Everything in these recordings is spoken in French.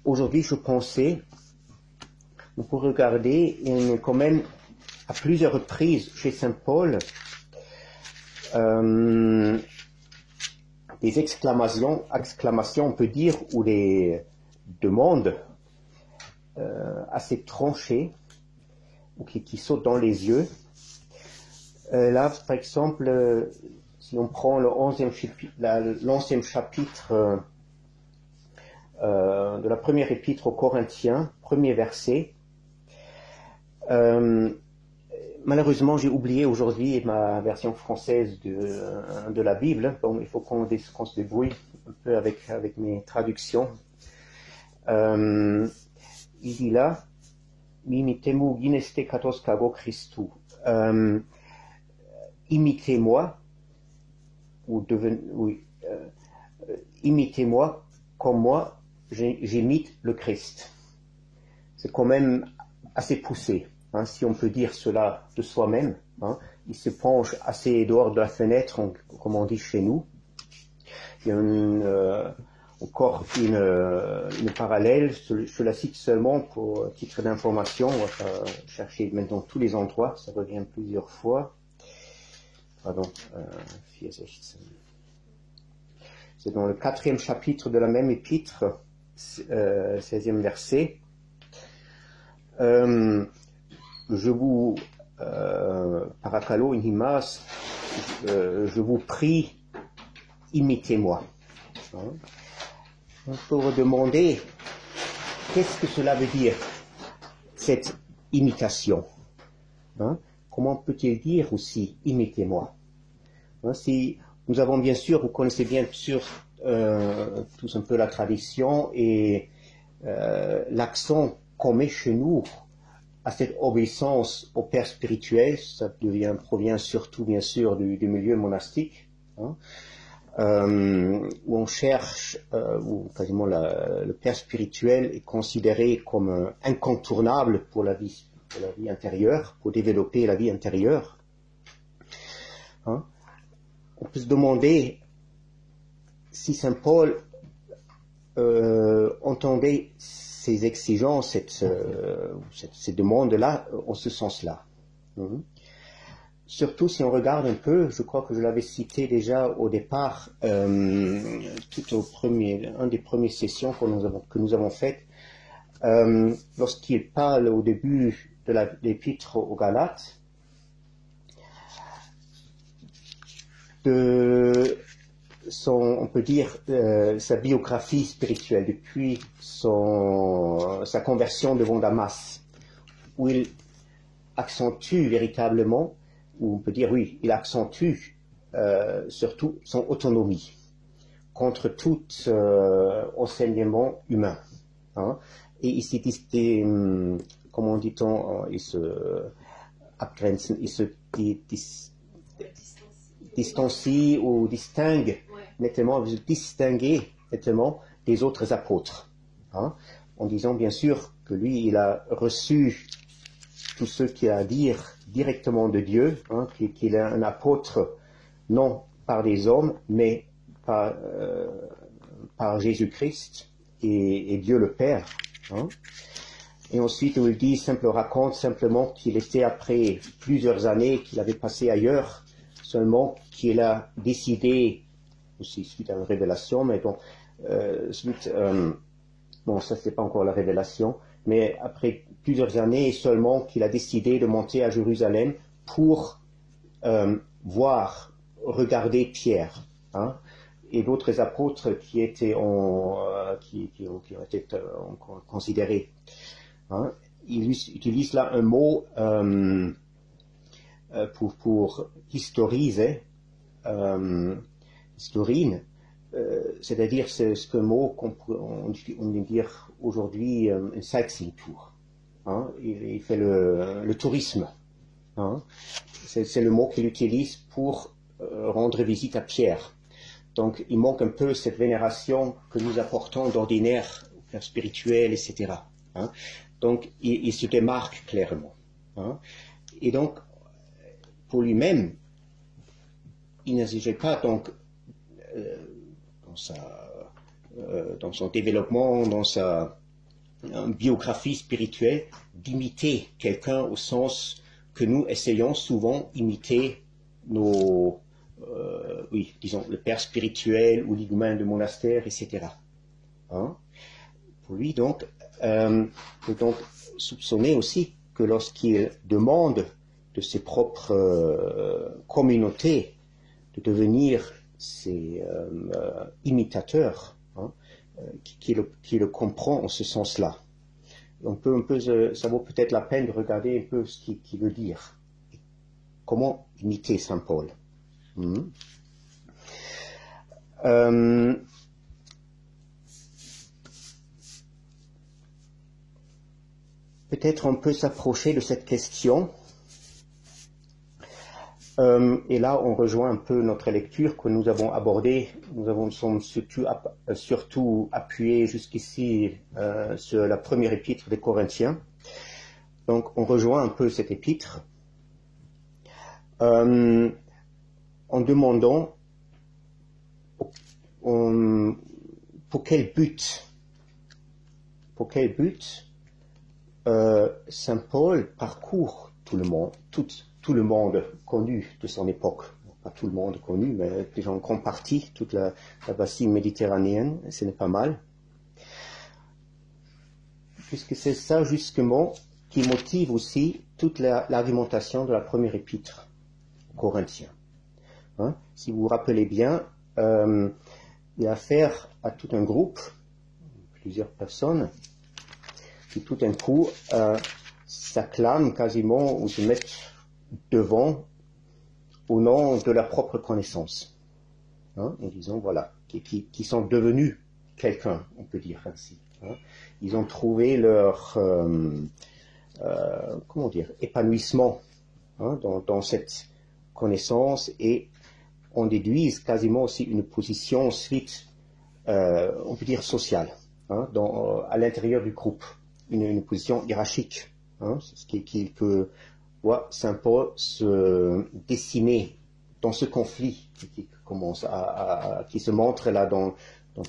aujourd'hui, je pensais, on peut regarder, il y a quand même à plusieurs reprises chez Saint Paul des exclamations, on peut dire, ou des demandes assez tranchées, ou qui sautent dans les yeux. Là, par exemple, si on prend l'ancien chapitre de la première épître aux Corinthiens, premier verset, malheureusement, j'ai oublié aujourd'hui ma version française de la Bible. Bon, il faut qu'on se débrouille un peu avec mes traductions. Il dit là, imitemu gineste katos kago Christou. Imitez-moi, imitez-moi comme moi, j'imite le Christ. C'est quand même assez poussé. Hein, si on peut dire cela de soi-même, hein. Il se penche assez dehors de la fenêtre, comme on dit chez nous. Il y a encore une parallèle, je la cite seulement pour titre d'information, on va pas chercher maintenant tous les endroits, ça revient plusieurs fois. Pardon, c'est dans le 4e chapitre de la même épître, 16e verset. Je vous, parakalo inhimas, je vous prie, imitez-moi. Hein? On peut demander, qu'est-ce que cela veut dire, cette imitation? Hein? Comment peut-il dire aussi, imitez-moi? Hein, si nous avons bien sûr, vous connaissez bien sûr tous un peu la tradition et l'accent qu'on met chez nous à cette obéissance au Père spirituel, ça provient surtout bien sûr du milieu monastique, hein, où on cherche, où quasiment le Père spirituel est considéré comme incontournable pour la vie intérieure, pour développer la vie intérieure. Hein. On peut se demander si Saint Paul entendait ces exigences, ces demandes-là, en ce sens-là. Surtout si on regarde un peu, je crois que je l'avais cité déjà au départ, tout un des premières sessions que nous avons faites, lorsqu'il parle au début de l'épître aux Galates, de on peut dire, sa biographie spirituelle depuis sa conversion devant Damas, où il accentue véritablement, ou on peut dire oui, il accentue surtout son autonomie contre tout enseignement humain. Hein. Et ici, comment dit-on, il se abgrenzen, il se distancie ou distingue nettement, distinguer nettement des autres apôtres, hein, en disant bien sûr que lui, il a reçu tout ce qu'il a à dire directement de Dieu, hein, qu'il est un apôtre non par des hommes, mais par Jésus-Christ et Dieu le Père. Hein. Et ensuite, il raconte simplement qu'il était après plusieurs années qu'il avait passé ailleurs, seulement qu'il a décidé, aussi suite à une révélation, mais bon, ça c'est pas encore la révélation, mais après plusieurs années seulement qu'il a décidé de monter à Jérusalem pour regarder Pierre, hein, et d'autres apôtres qui ont été considérés. Hein. Il utilise là un mot pour historiser, historine, c'est-à-dire c'est ce mot qu'on dit dire aujourd'hui un sightseeing tour. Hein. Il fait le tourisme. Hein. C'est le mot qu'il utilise pour rendre visite à Pierre. Donc il manque un peu cette vénération que nous apportons d'ordinaire au Père spirituel, etc. Hein. Donc il se démarque clairement. Hein. Et donc pour lui-même, il n'exigeait pas donc dans son développement, dans sa une biographie spirituelle, d'imiter quelqu'un au sens que nous essayons souvent d'imiter nos, disons, le père spirituel ou l'higoumène de monastère, etc. Hein? Pour lui, donc, on peut donc soupçonner aussi que lorsqu'il demande de ses propres communautés de devenir ses imitateurs, hein, qui le comprend en ce sens-là. Ça vaut peut-être la peine de regarder un peu ce qu'il veut dire. Comment imiter Saint Paul. Peut-être on peut s'approcher de cette question. Et là, on rejoint un peu notre lecture que nous avons abordée. Nous sommes surtout appuyés jusqu'ici sur la première épître des Corinthiens. Donc, on rejoint un peu cette épître en demandant pour quel but Saint Paul parcourt tout le monde connu de son époque. Pas tout le monde connu, mais déjà en grande partie, toute la bassine méditerranéenne, ce n'est pas mal. Puisque c'est ça justement qui motive aussi toute l'argumentation de la première épître aux Corinthiens. Hein? Si vous vous rappelez bien, il y a affaire à tout un groupe, plusieurs personnes, qui tout d'un coup s'acclament quasiment ou se mettent devant au nom de leur propre connaissance. Hein, en disant, voilà, qui sont devenus quelqu'un, on peut dire ainsi. Hein. Ils ont trouvé leur épanouissement dans cette connaissance et on déduise quasiment aussi une position ensuite, on peut dire sociale, hein, à l'intérieur du groupe, une position hiérarchique. Hein, ce que voit Saint Paul se dessiner dans ce conflit qui se montre là dans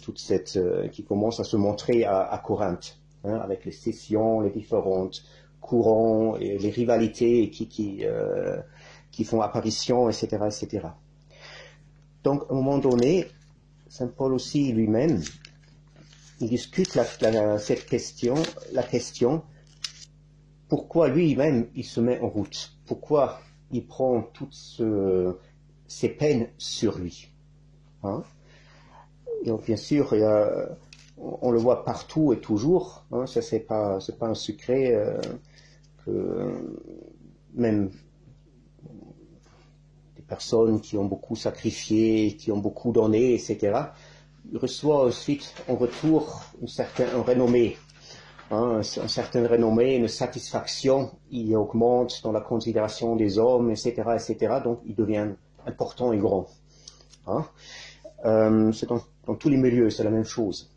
toute cette, qui commence à se montrer à Corinthe, hein, avec les scissions, les différents courants et les rivalités qui font apparition, etc., etc. Donc, à un moment donné, Saint Paul aussi lui-même, il discute cette question, la question pourquoi lui-même il se met en route, pourquoi il prend toutes ces peines sur lui. Hein? Et donc, bien sûr, on le voit partout et toujours. Hein, ça c'est pas un secret que même des personnes qui ont beaucoup sacrifié, qui ont beaucoup donné, etc. reçoivent ensuite en retour une certaine renommée. Hein, une certaine renommée, une satisfaction, il augmente dans la considération des hommes, etc., etc. Donc, il devient important et grand. Hein. C'est dans tous les milieux, c'est la même chose.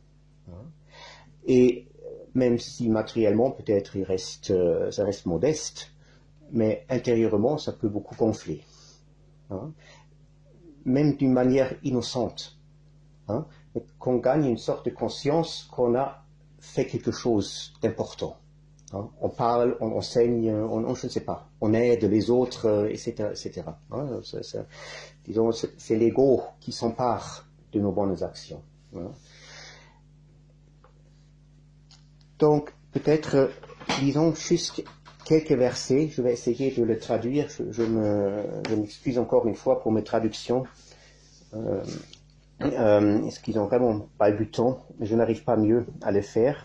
Hein. Et même si matériellement, peut-être, ça reste modeste, mais intérieurement, ça peut beaucoup gonfler. Hein. Même d'une manière innocente. Hein, qu'on gagne une sorte de conscience qu'on a fait quelque chose d'important. Hein, on parle, on enseigne, je ne sais pas, on aide les autres, etc., etc. Hein, disons, c'est l'ego qui s'empare de nos bonnes actions. Hein. Donc, peut-être, disons juste quelques versets. Je vais essayer de le traduire. Je m'excuse encore une fois pour mes traductions. Est-ce qu'ils ont vraiment pas eu du temps, mais je n'arrive pas mieux à le faire.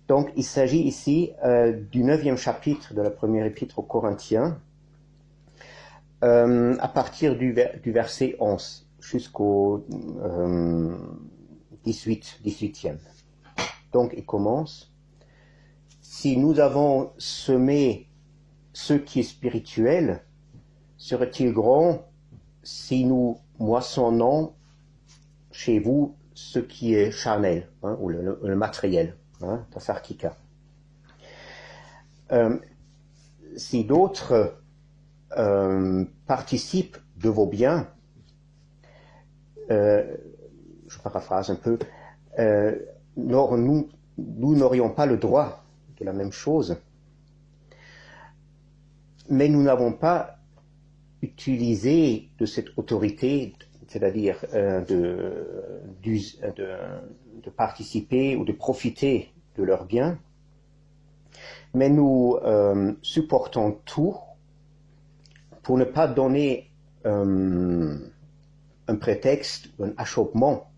Donc, il s'agit ici du 9e chapitre de la première épître aux Corinthiens, à partir du verset 11 jusqu'au 18e. Donc, il commence. Si nous avons semé ce qui est spirituel, serait-il grand si nous moissonnons chez vous ce qui est charnel, hein, ou le matériel, hein, tasarkika. Si d'autres participent de vos biens, je paraphrase un peu, n'aurons-nous nous n'aurions pas le droit de la même chose, mais nous n'avons pas utilisé de cette autorité, c'est-à-dire de participer ou de profiter de leurs biens, mais nous supportons tout pour ne pas donner un prétexte, un achoppement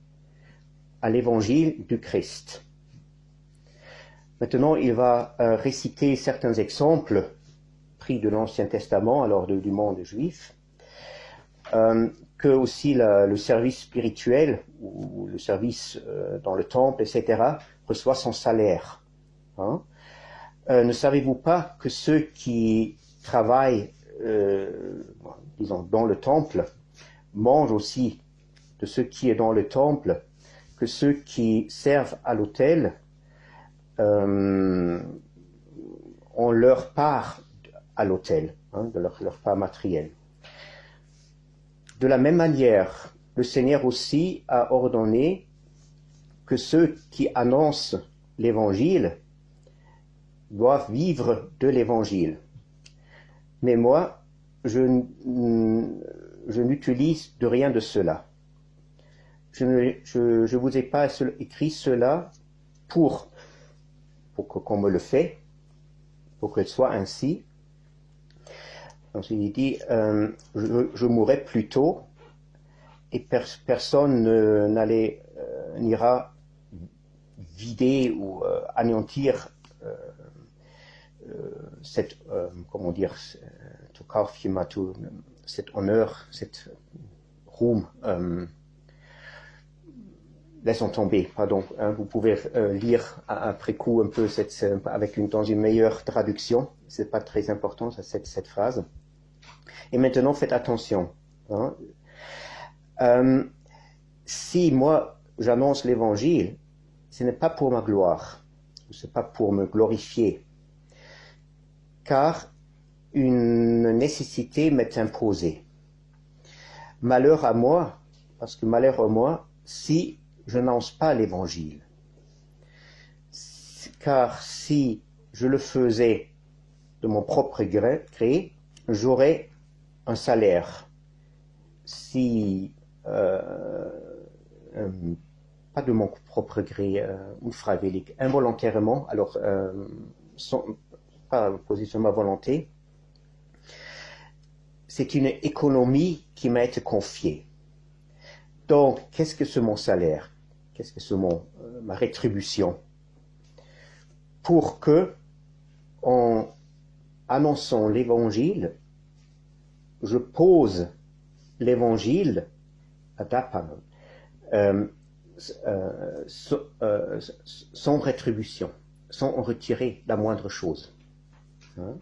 à l'évangile du Christ. Maintenant, il va réciter certains exemples pris de l'Ancien Testament, alors du monde juif, que aussi le service spirituel ou le service dans le temple, etc., reçoit son salaire. Hein? Ne savez-vous pas que ceux qui travaillent, disons, dans le temple, mangent aussi de ce qui est dans le temple, que ceux qui servent à l'autel ont leur part à l'autel, hein, de leur part matérielle. De la même manière, le Seigneur aussi a ordonné que ceux qui annoncent l'Évangile doivent vivre de l'Évangile. Mais moi, je n'utilise de rien de cela. Je vous ai pas écrit cela pour qu'on me le fait, pour qu'il soit ainsi. Donc il dit, je mourrai plus tôt et personne n'ira vider ou anéantir cet honneur, cette Ruhm, laissons tomber, pardon, hein, vous pouvez lire après coup un peu dans une meilleure traduction, c'est pas très important cette phrase. Et maintenant faites attention. Hein. Si moi j'annonce l'évangile, ce n'est pas pour ma gloire, ce n'est pas pour me glorifier, car une nécessité m'est imposée. Malheur à moi, parce que malheur à moi, si je n'annonce pas l'évangile. Car si je le faisais de mon propre gré, j'aurais un salaire. Si, pas de mon propre gré, unfreiwillig, involontairement, alors, pas position de ma volonté, c'est une économie qui m'a été confiée. Donc, qu'est-ce que c'est mon salaire? Qu'est-ce que c'est ma rétribution? Pour que, en annonçant l'évangile, je pose l'évangile sans rétribution, sans en retirer la moindre chose. Hein?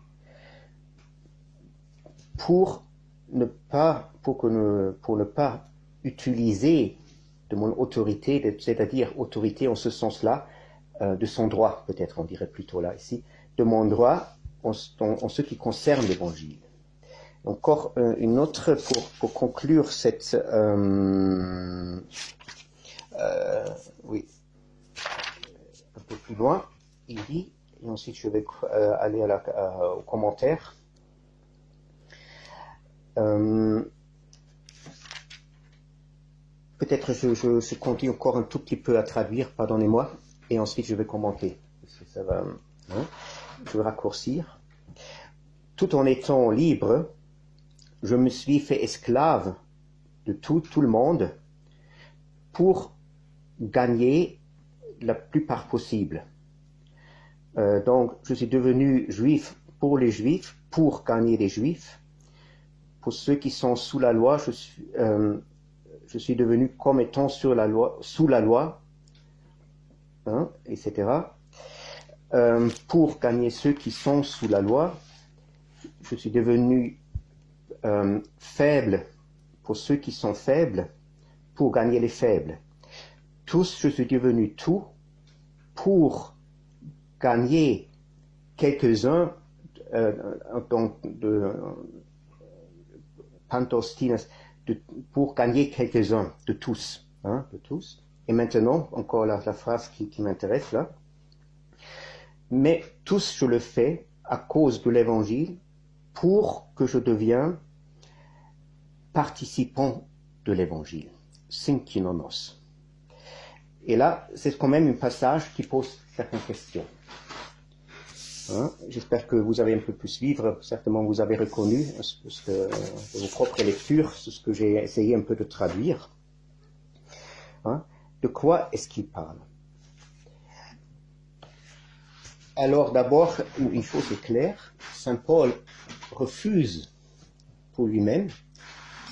Pour ne pas utiliser de mon autorité, c'est-à-dire autorité en ce sens-là, de son droit, peut-être on dirait plutôt là ici, de mon droit en ce qui concerne l'évangile. Encore une autre pour conclure cette oui, un peu plus loin, il dit, et ensuite je vais aller au commentaire. Peut-être je continue encore un tout petit peu à traduire, pardonnez-moi, et ensuite je vais commenter. Ça va, hein, je vais raccourcir. Tout en étant libre, je me suis fait esclave de tout le monde pour gagner la plupart possible. Donc, je suis devenu juif pour les juifs, pour gagner les juifs. Pour ceux qui sont sous la loi, je suis devenu comme étant sous la loi, hein, etc. Pour gagner ceux qui sont sous la loi, je suis devenu faible pour ceux qui sont faibles, pour gagner les faibles. Tous, je suis devenu tout pour gagner quelques-uns pour gagner quelques-uns de tous, hein, de tous. Et maintenant, encore la phrase qui m'intéresse là. mais tous je le fais à cause de l'évangile pour que je devienne participant de l'évangile. Synkinomos. Et là, c'est quand même un passage qui pose certaines questions. Hein? J'espère que vous avez un peu pu suivre. Certainement, vous avez reconnu de vos propres lectures ce que j'ai essayé un peu de traduire. Hein? De quoi est-ce qu'il parle? Alors d'abord, une chose est claire, Saint Paul refuse pour lui-même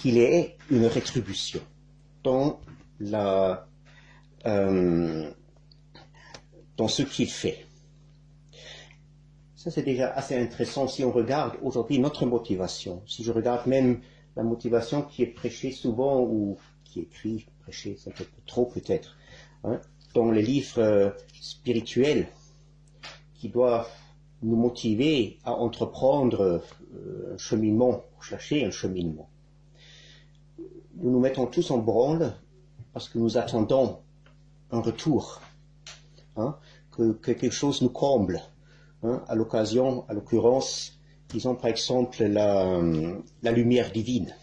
qu'il y ait une rétribution dans ce qu'il fait. Ça, c'est déjà assez intéressant si on regarde aujourd'hui notre motivation. Si je regarde même la motivation qui est prêchée souvent, ou qui est écrite, prêchée, c'est un peu trop peut-être, hein, dans les livres spirituels qui doivent nous motiver à entreprendre un cheminement, pour chercher un cheminement. Nous nous mettons tous en branle parce que nous attendons un retour, hein, que quelque chose nous comble. Hein, à l'occurrence, disons par exemple la lumière divine,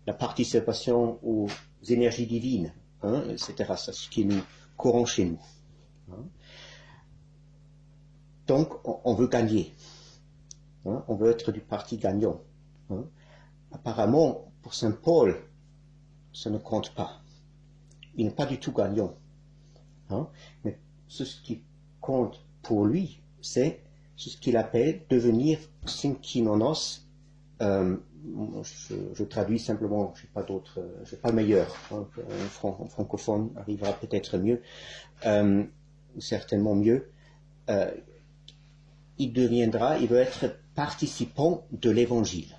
la participation aux énergies divines, hein, etc. C'est ce qui nous courant chez nous. Hein. Donc, on veut gagner. Hein, on veut être du parti gagnant. Hein. Apparemment, pour Saint Paul, ça ne compte pas. Il n'est pas du tout gagnant. Hein, mais ce qui compte pour lui, c'est ce qu'il appelle devenir synkinonos. Je traduis simplement, je n'ai pas meilleur. Hein, un francophone arrivera peut-être mieux, certainement mieux. Il veut être participant de l'évangile.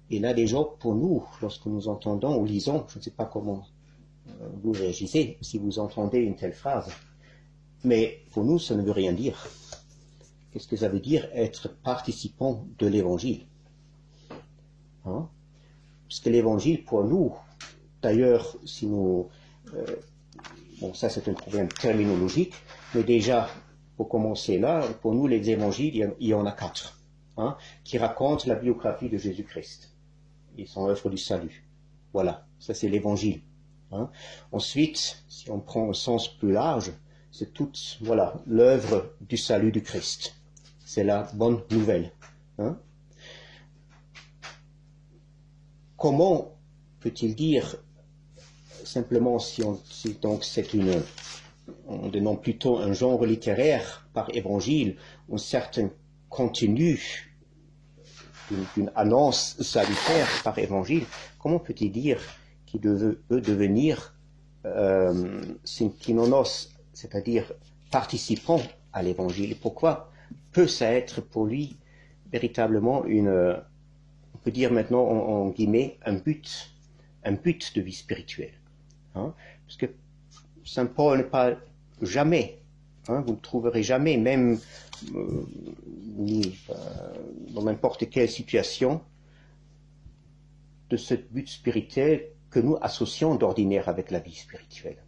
Et là déjà, pour nous, lorsque nous entendons ou lisons, je ne sais pas comment vous réagissez si vous entendez une telle phrase, mais pour nous, ça ne veut rien dire. Qu'est-ce que ça veut dire être participant de l'évangile? Hein? Parce que l'évangile, pour nous, d'ailleurs, si nous... bon, ça c'est un problème terminologique, mais déjà, pour commencer là, pour nous, les évangiles, il y en a 4, hein, qui racontent la biographie de Jésus-Christ et son œuvre du salut. Voilà, ça c'est l'évangile. Hein. Ensuite, si on prend un sens plus large, c'est toute, voilà, l'œuvre du salut du Christ. C'est la bonne nouvelle. Hein. Comment peut-il dire, simplement si donc c'est on dénomme plutôt un genre littéraire par évangile, un certain contenu d'une annonce salutaire par évangile, comment peut-il dire qu'il veut devenir synkinonos, c'est-à-dire participant à l'évangile? Pourquoi peut ça être pour lui véritablement on peut dire maintenant en guillemets, un but de vie spirituelle, hein? Parce que Saint Paul ne parle jamais, hein, vous ne trouverez jamais, même dans n'importe quelle situation, de ce but spirituel que nous associons d'ordinaire avec la vie spirituelle.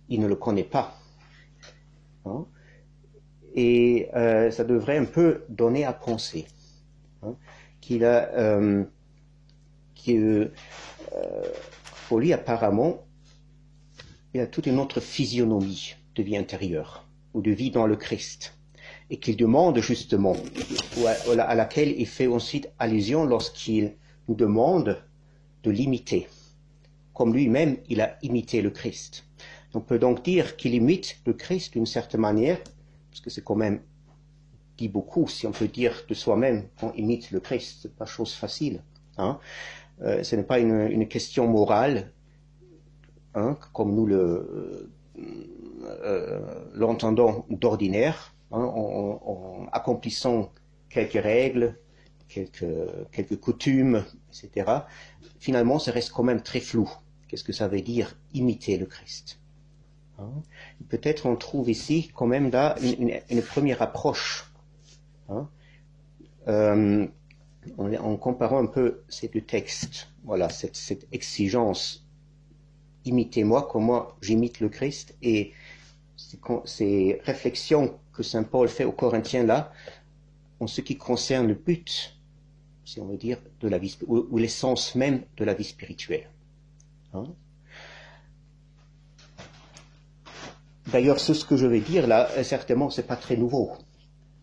Il ne le connaît pas. Hein? Et ça devrait un peu donner à penser, hein, pour lui apparemment, il a toute une autre physionomie de vie intérieure, ou de vie dans le Christ, et qu'il demande justement, ou à laquelle il fait ensuite allusion lorsqu'il nous demande de l'imiter, comme lui-même il a imité le Christ. On peut donc dire qu'il imite le Christ d'une certaine manière, parce que c'est quand même dit beaucoup, si on peut dire de soi-même qu'on imite le Christ, c'est pas chose facile. Hein. Ce n'est pas une question morale, hein, comme nous l'entendons d'ordinaire, hein, en accomplissant quelques règles, quelques coutumes, etc. Finalement, ça reste quand même très flou. Qu'est-ce que ça veut dire imiter le Christ? Hein? Peut-être on trouve ici quand même là une première approche. Hein? En comparant un peu ces deux textes, voilà, cette exigence, imitez-moi comme moi j'imite le Christ, et ces réflexions que saint Paul fait aux Corinthiens là, en ce qui concerne le but, si on veut dire, de la vie, ou l'essence même de la vie spirituelle. Hein? D'ailleurs, ce que je vais dire là, certainement, c'est pas très nouveau.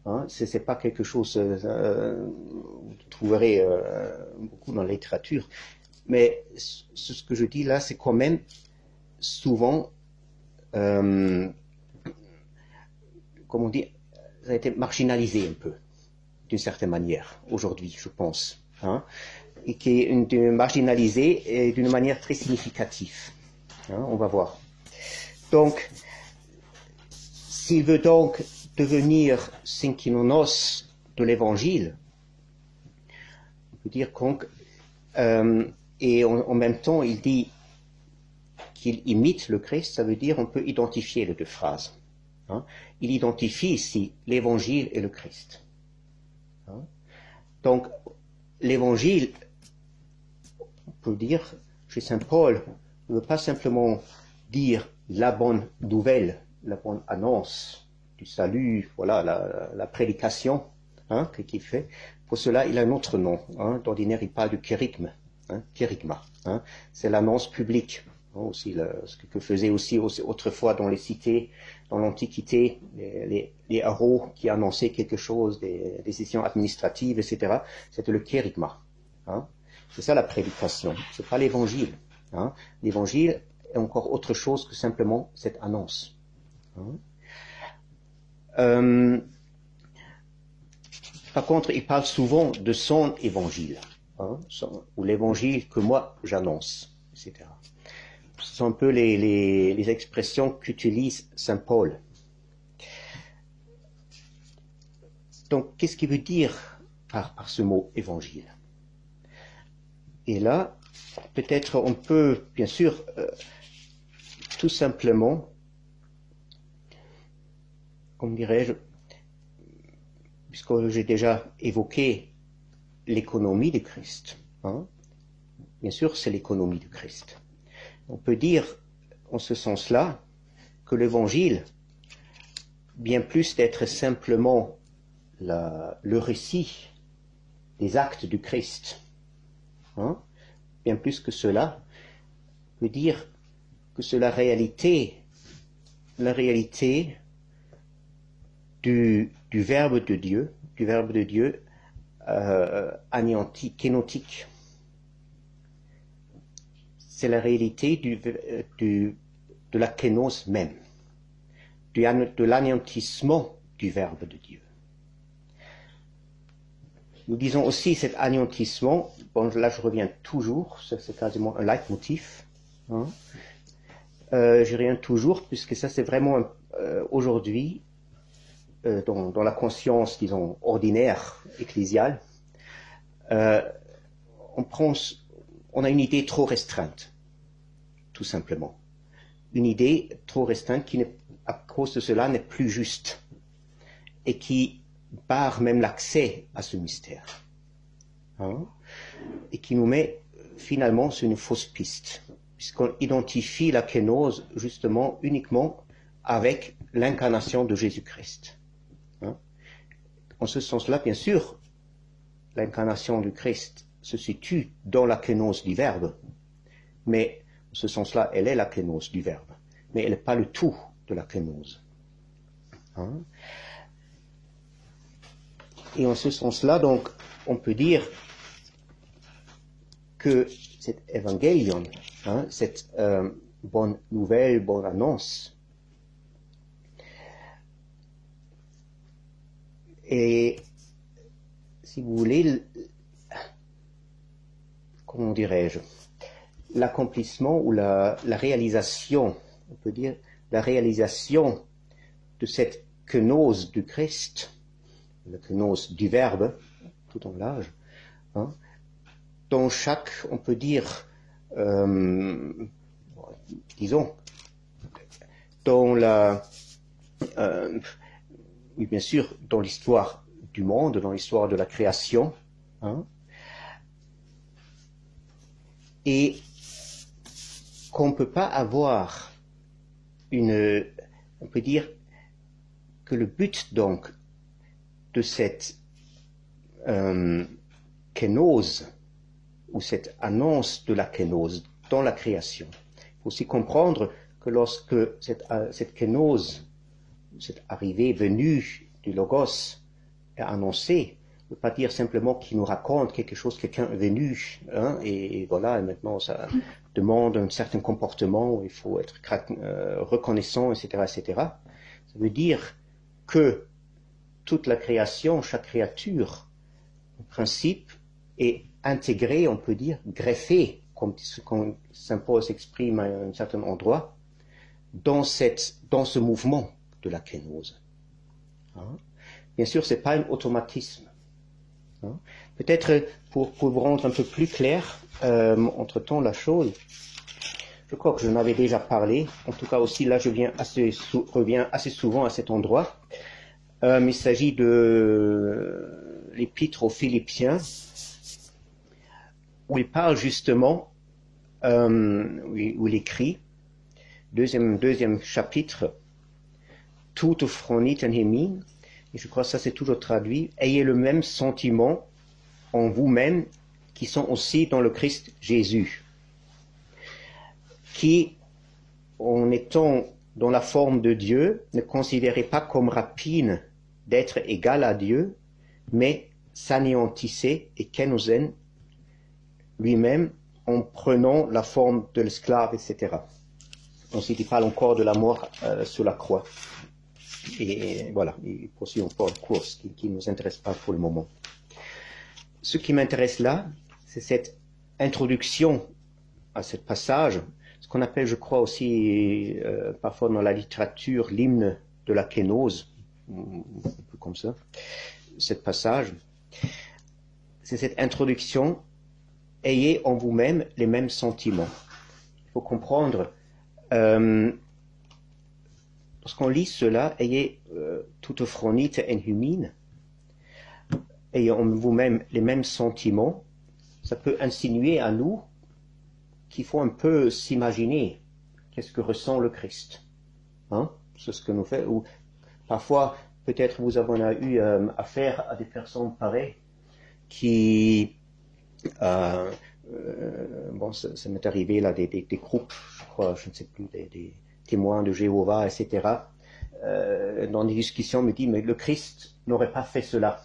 Hein? C'est pas quelque chose vous trouverez beaucoup dans la littérature. Mais ce que je dis là, c'est quand même souvent, comment dire, ça a été marginalisé un peu, d'une certaine manière, aujourd'hui, je pense. Hein? Et qui est marginalisé d'une manière très significative. Hein? On va voir. Donc, s'il veut donc devenir synkynonos de l'évangile, on peut dire et en même temps il dit qu'il imite le Christ, ça veut dire on peut identifier les deux phrases. Hein? Il identifie ici l'évangile et le Christ. Hein? Donc l'évangile, on peut dire chez saint Paul, ne veut pas simplement dire la bonne nouvelle, la bonne annonce du salut, voilà, la prédication hein, qu'il fait. Pour cela, il a un autre nom. Hein. D'ordinaire, il parle du kérigme, hein, kérigma. Hein. C'est l'annonce publique. Hein, aussi, ce que faisaient aussi autrefois dans les cités, dans l'Antiquité, les haros qui annonçaient quelque chose, des décisions administratives, etc. C'était le kérigma. Hein. C'est ça la prédication. C'est pas l'évangile. Hein. L'évangile est encore autre chose que simplement cette annonce. Par contre, il parle souvent de son évangile, hein, ou l'évangile que moi j'annonce, etc. Ce sont un peu les expressions qu'utilise saint Paul. Donc, qu'est-ce qu'il veut dire par ce mot évangile? Et là, peut-être on peut, bien sûr, tout simplement, comme dirais-je, puisque j'ai déjà évoqué l'économie du Christ. Hein? Bien sûr, c'est l'économie du Christ. On peut dire, en ce sens-là, que l'Évangile, bien plus d'être simplement le récit des actes du Christ, hein? Bien plus que cela, peut dire que c'est la réalité du Verbe de Dieu anéanti, kénotique. C'est la réalité de la kénose même, de l'anéantissement du Verbe de Dieu. Nous disons aussi cet anéantissement, bon là je reviens toujours, c'est quasiment un leitmotiv, hein. Je reviens toujours, puisque ça c'est vraiment aujourd'hui, dans la conscience, disons, ordinaire, ecclésiale, on a une idée trop restreinte, tout simplement. Une idée trop restreinte qui, à cause de cela, n'est plus juste et qui barre même l'accès à ce mystère. Hein, et qui nous met finalement sur une fausse piste, puisqu'on identifie la kénose justement uniquement avec l'incarnation de Jésus-Christ. Hein. En ce sens-là, bien sûr, l'incarnation du Christ se situe dans la kénose du Verbe, mais en ce sens-là, elle est la kénose du Verbe, mais elle n'est pas le tout de la kénose. Hein. Et en ce sens-là, donc, on peut dire que cet évangélion, hein, cette bonne nouvelle, bonne annonce, et si vous voulez, comment dirais-je, l'accomplissement ou la réalisation, on peut dire, la réalisation de cette kénose du Christ, la kénose du Verbe, tout en l'âge, hein, dont chaque, on peut dire, disons, dans oui, bien sûr, dans l'histoire du monde, dans l'histoire de la création, hein, et qu'on ne peut pas avoir une on peut dire que le but donc de cette kénose, ou cette annonce de la kénose dans la création, il faut aussi comprendre que lorsque cette kénose, cette arrivée, venue du Logos est annoncée, ne veut pas dire simplement qu'il nous raconte quelque chose, quelqu'un est venu, hein, et voilà, et maintenant ça demande un certain comportement, il faut être reconnaissant, etc., etc. Ça veut dire que toute la création, chaque créature, en principe, est intégrée, on peut dire, greffée, comme Saint Paul s'exprime à un certain endroit, dans ce mouvement de la kénose. Hein? Bien sûr, ce n'est pas un automatisme. Hein? Peut-être pour vous rendre un peu plus clair, entre-temps, la chose, je crois que je n'avais déjà parlé, en tout cas aussi là je reviens assez souvent à cet endroit. Il s'agit de l'épître aux Philippiens, où il parle justement, où il écrit, deuxième chapitre, tout phronite en hémine, et je crois que ça c'est toujours traduit, ayez le même sentiment en vous-même qui sont aussi dans le Christ Jésus, qui, en étant dans la forme de Dieu, ne considérez pas comme rapine d'être égal à Dieu, mais s'anéantissait et kénosen lui-même en prenant la forme de l'esclave, etc. Ensuite, il parle encore de la mort sur la croix. Et voilà, il poursuit encore une course qui ne nous intéresse pas pour le moment. Ce qui m'intéresse là, c'est cette introduction à ce passage, ce qu'on appelle, je crois aussi, parfois dans la littérature, l'hymne de la kénose, un peu comme ça, ce passage. C'est cette introduction, ayez en vous-même les mêmes sentiments. Il faut comprendre, lorsqu'on lit cela, ayez toute phronite en humine, ayez en vous-même les mêmes sentiments, ça peut insinuer à nous qu'il faut un peu s'imaginer qu'est-ce que ressent le Christ. Hein? C'est ce que nous faisons. Ou parfois, peut-être vous avez eu affaire à des personnes pareilles qui... bon, ça m'est arrivé là, des groupes, je crois, je ne sais plus, des témoins de Jéhovah, etc. Dans des discussions, me dit, mais le Christ n'aurait pas fait cela.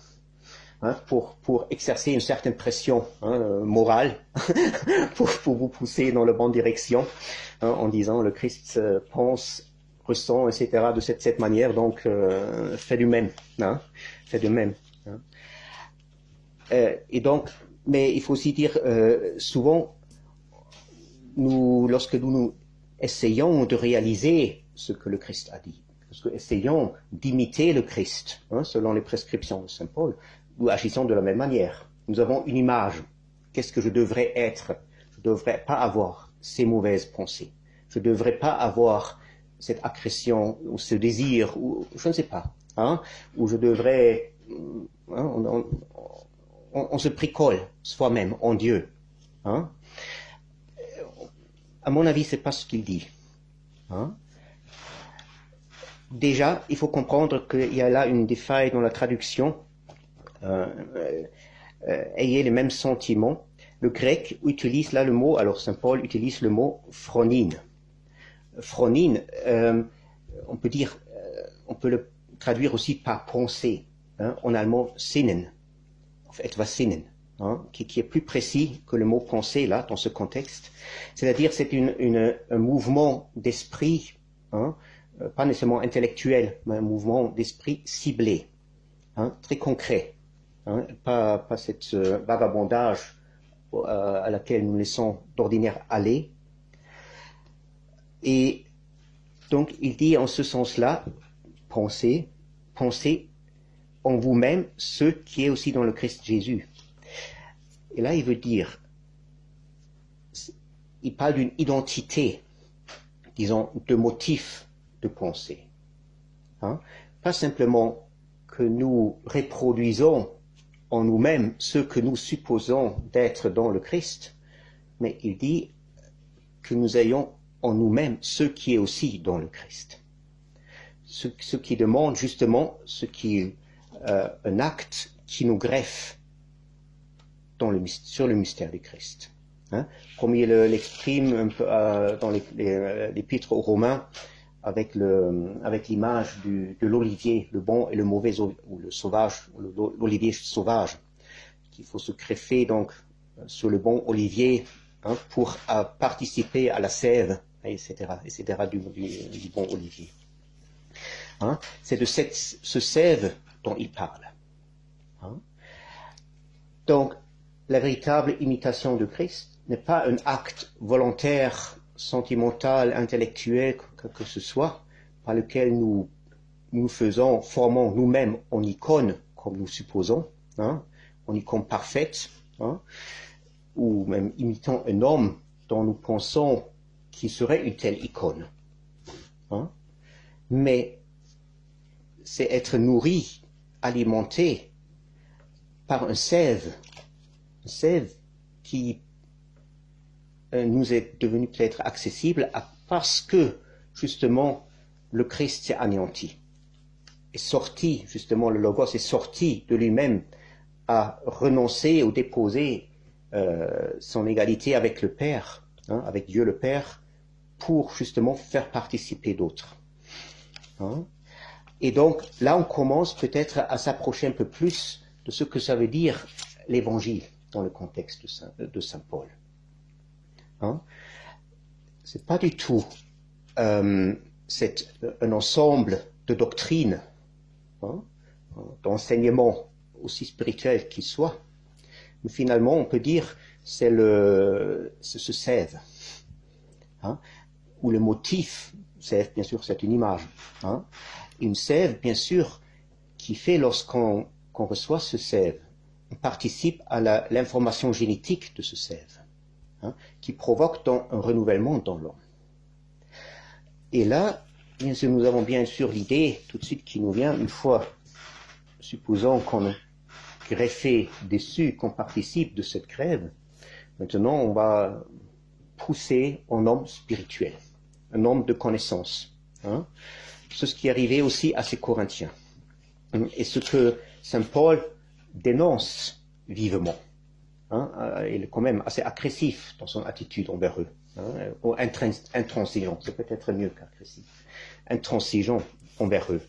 Hein, pour exercer une certaine pression morale, pour vous pousser dans la bonne direction, hein, en disant le Christ pense, ressent, etc. de cette manière, donc fait du même, hein, fait de même. Hein. Et donc, mais il faut aussi dire, souvent, lorsque nous essayons de réaliser ce que le Christ a dit, lorsque nous essayons d'imiter le Christ, hein, selon les prescriptions de Saint Paul, nous agissons de la même manière. Nous avons une image. Qu'est-ce que je devrais être? Je ne devrais pas avoir ces mauvaises pensées. Je ne devrais pas avoir cette agression ou ce désir, ou je ne sais pas. Hein, ou je devrais... Hein, on se bricole soi-même en Dieu. Hein. À mon avis, ce n'est pas ce qu'il dit. Hein. Déjà, il faut comprendre qu'il y a là une défaille dans la traduction. Ayez les mêmes sentiments. Le grec utilise là le mot, alors Saint Paul utilise le mot phronine. Phronine, on peut dire, on peut le traduire aussi par pensée, hein, en allemand sinnen, etwas sinnen, hein, qui est plus précis que le mot pensée là dans ce contexte. C'est-à-dire c'est un mouvement d'esprit, hein, pas nécessairement intellectuel, mais un mouvement d'esprit ciblé, hein, très concret. Hein, pas cette vagabondage à laquelle nous laissons d'ordinaire aller. Et donc il dit en ce sens-là, pensez en vous-même ce qui est aussi dans le Christ Jésus. Et là il veut dire, il parle d'une identité, disons, de motif de pensée. Hein, pas simplement que nous reproduisons en nous-mêmes ce que nous supposons d'être dans le Christ, mais il dit que nous ayons en nous-mêmes ce qui est aussi dans le Christ. ce qui demande justement un acte qui nous greffe sur le mystère du Christ. Hein? Comme il l'exprime un peu dans l'épître aux Romains, avec l'image de l'olivier, le bon et le mauvais, ou le sauvage, ou l'olivier sauvage, qu'il faut se greffer donc sur le bon olivier, hein, pour participer à la sève, etc., du bon olivier. Hein? C'est de ce sève dont il parle. Hein? Donc, la véritable imitation de Christ n'est pas un acte volontaire, sentimental, intellectuel, que ce soit, par lequel nous formons nous-mêmes en icône, comme nous supposons, hein, en icône parfaite, hein, ou même imitant un homme dont nous pensons qu'il serait une telle icône. Hein. Mais c'est être nourri, alimenté par un sève qui nous est devenu peut-être accessible parce que, justement, le Christ s'est anéanti, est sorti, justement, le Logos est sorti de lui-même, à renoncer ou déposer son égalité avec le Père, hein, avec Dieu le Père, pour justement faire participer d'autres. Hein. Et donc, là, on commence peut-être à s'approcher un peu plus de ce que ça veut dire l'Évangile dans le contexte de Saint Paul. Hein? C'est pas du tout un ensemble de doctrines, hein, d'enseignements aussi spirituels qu'ils soient, mais finalement on peut dire c'est ce sève, hein, où le motif sève, bien sûr, c'est une image, hein, une sève, bien sûr, qui fait lorsqu'on reçoit ce sève, on participe à l'information génétique de ce sève. Hein, qui provoque un renouvellement dans l'homme. Et là, bien sûr, nous avons bien sûr l'idée tout de suite qui nous vient, une fois, supposons qu'on est greffé dessus, qu'on participe de cette grève, maintenant on va pousser un homme spirituel, un homme de connaissance. Hein. C'est ce qui est arrivé aussi à ces Corinthiens. Et ce que Saint Paul dénonce vivement. Hein, il est quand même assez agressif dans son attitude envers eux, hein, ou intransigeant, c'est peut-être mieux qu'agressif, intransigeant envers eux.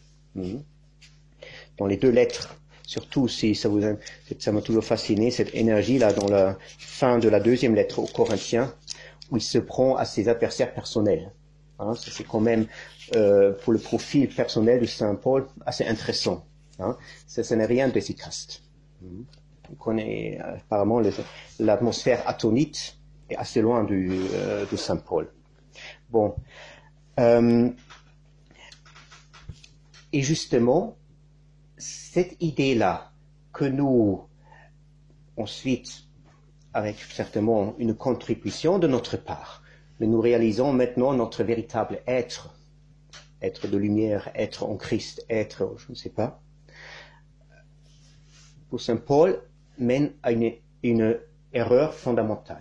Dans les deux lettres, surtout si ça m'a toujours fasciné, cette énergie-là dans la fin de la deuxième lettre aux Corinthiens, où il se prend à ses adversaires personnels. Hein, c'est quand même, pour le profil personnel de Saint Paul, assez intéressant. Hein, ça n'est rien d'efficace. On connaît apparemment l'atmosphère atonite est assez loin de Saint Paul. Bon. Et justement, cette idée-là que nous, ensuite, avec certainement une contribution de notre part, mais nous réalisons maintenant notre véritable être de lumière, être en Christ, être, je ne sais pas. Pour Saint Paul, mène à une erreur fondamentale.